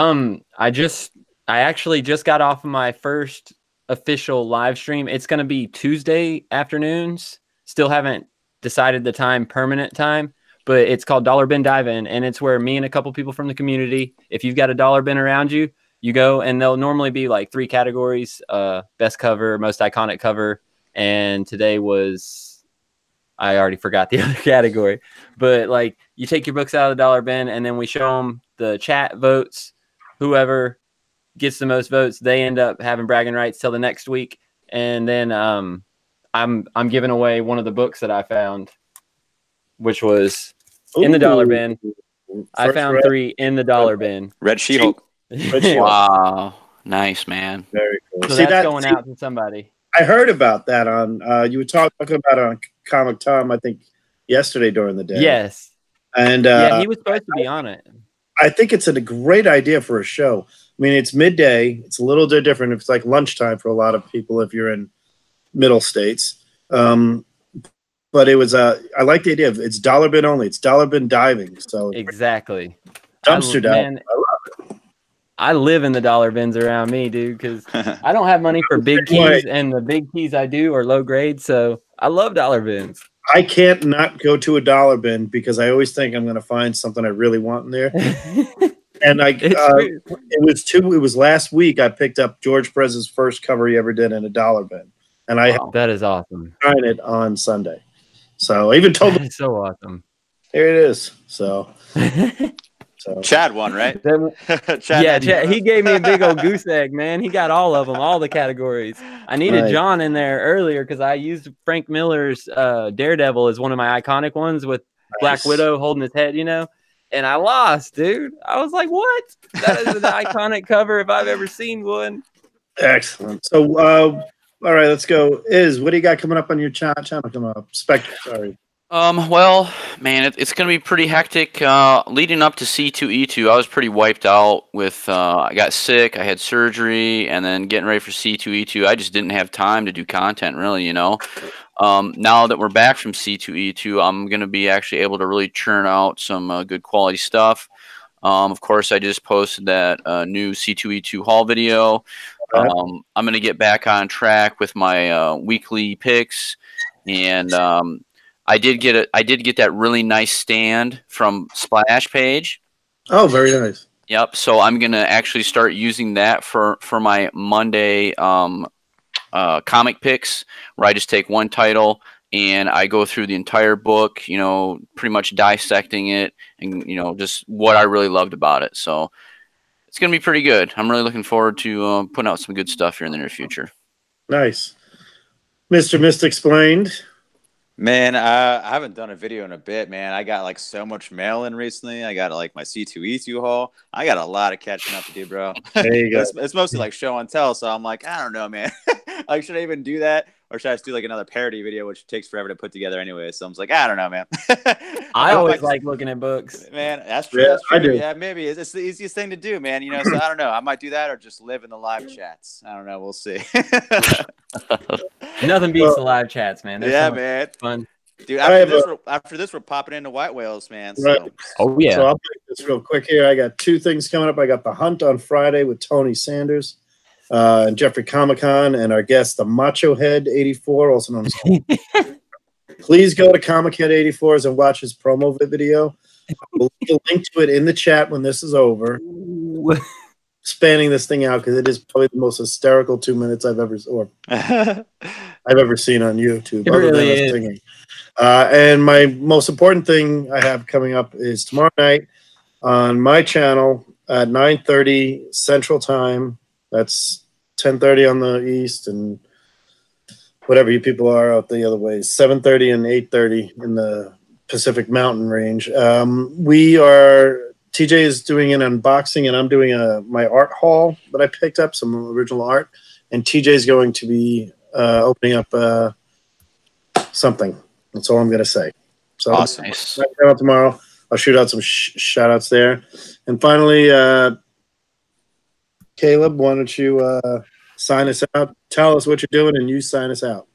I actually just got off of my first official live stream. It's gonna be Tuesday afternoons. Still haven't decided the time, permanent time, but it's called Dollar Bin Dive In, and it's where me and a couple people from the community, if you've got a dollar bin around you, you go, and they'll normally be like 3 categories: best cover, most iconic cover, and today was, I already forgot the other category, but like you take your books out of the dollar bin, and then we show them the chat votes. Whoever gets the most votes, they end up having bragging rights till the next week, and then I'm giving away one of the books that I found, which was in the dollar bin. I found 3 in the dollar bin. Red She-Hulk. Wow, nice, man. Very cool. So that's going out to somebody. I heard about that on you were talking about it on Comic Tom, I think yesterday during the day. Yes. And yeah, he was supposed to be on it. I think it's a great idea for a show. I mean, it's midday. It's a little bit different. It's like lunchtime for a lot of people if you're in middle states. But it was I like the idea of it's dollar bin only. It's dollar bin diving. So exactly. Dumpster dive. I love it. I live in the dollar bins around me, dude, because I don't have money for big keys, and the big keys I do are low grade. So I love dollar bins. I can't not go to a dollar bin because I always think I'm going to find something I really want in there. And it was last week I picked up George Perez's first cover he ever did in a dollar bin, and that is awesome. Signed it on Sunday, so I even told him. So awesome. Here it is. So Chad won, right? Chad, he gave me a big old goose egg, man. He got all of them, all the categories. I needed John in there earlier because I used Frank Miller's Daredevil as one of my iconic ones with Black Widow holding his head, you know. And I lost, dude. I was like, what? That is an iconic cover if I've ever seen one. Excellent. So, all right, let's go. What do you got coming up on your channel coming up? Spectre, sorry. Well, man, it's going to be pretty hectic. Leading up to C2E2, I was pretty wiped out with, I got sick, I had surgery, and then getting ready for C2E2, I just didn't have time to do content, really, you know. Now that we're back from C2E2, I'm going to be actually able to really churn out some good quality stuff. Of course, I just posted that new C2E2 haul video. I'm going to get back on track with my weekly picks, and I did get that really nice stand from Splash Page. Oh, very nice. Yep. So I'm going to actually start using that for my Monday comic picks, where I just take one title and I go through the entire book, you know, pretty much dissecting it and, you know, just what I really loved about it. So it's going to be pretty good. I'm really looking forward to putting out some good stuff here in the near future. Nice. Mr. Mist Explained. Man, I haven't done a video in a bit, man. I got like so much mail in recently. I got like my C2E2 haul. I got a lot of catching up to do, bro. There you go. It's mostly like show and tell, so I'm like, I don't know, man. Like, should I even do that, or should I just do like another parody video, which takes forever to put together anyway? So I'm just like, I don't know, man. I always like looking at books, man. That's true. Yeah, that's true. I do. Yeah, maybe it's the easiest thing to do, man. You know, so I don't know. I might do that or just live in the live chats. I don't know. We'll see. Nothing beats the live chats, man. Yeah, man. Fun. Dude, after this, we're popping into White Whales, man. So. Right. Oh, yeah. So I'll make this real quick here. I got 2 things coming up. I got The Hunt on Friday with Tony Sanders and Jeffrey Comic-Con, and our guest, the Macho Head 84, also known as Please go to Comic Head 84s and watch his promo video. We'll leave a link to it in the chat when this is over. Spanning this thing out because it is probably the most hysterical 2 minutes I've ever seen on YouTube. It really is. Singing. And my most important thing I have coming up is tomorrow night on my channel at 9:30 Central Time. That's 10:30 on the East, and whatever you people are out the other way, 7:30 and 8:30 in the Pacific Mountain Range. TJ is doing an unboxing, and I'm doing my art haul that I picked up, some original art, and TJ is going to be opening up something. That's all I'm going to say. So awesome. Out tomorrow. I'll shoot out some shout outs there. And finally, Caleb, why don't you sign us out? Tell us what you're doing, and you sign us out.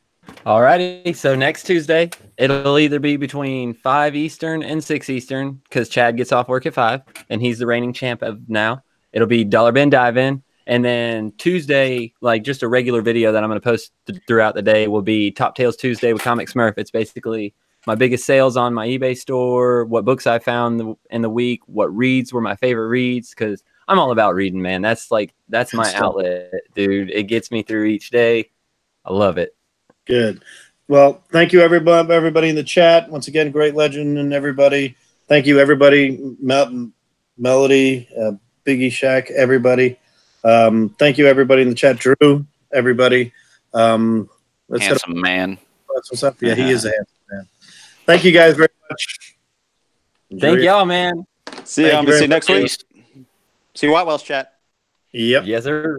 All righty. So next Tuesday, it'll either be between 5 Eastern and 6 Eastern because Chad gets off work at 5, and he's the reigning champ of now. It'll be Dollar Bin Dive In. And then Tuesday, like just a regular video that I'm going to post throughout the day will be Top Tales Tuesday with Comic Smurf. It's basically my biggest sales on my eBay store, what books I found in the week, what reads were my favorite reads, because I'm all about reading, man. That's my outlet, dude. It gets me through each day. I love it. Good. Well, thank you, everybody in the chat. Once again, Great Legend and everybody. Thank you, everybody. Melody, Biggie Shack, everybody. Thank you, everybody in the chat. Drew, everybody. Handsome man. That's what's up. Yeah, he is a handsome man. Thank you guys very much. Thank y'all, man. See you next week. See you Whitewell's chat. Yep. Yes, sir.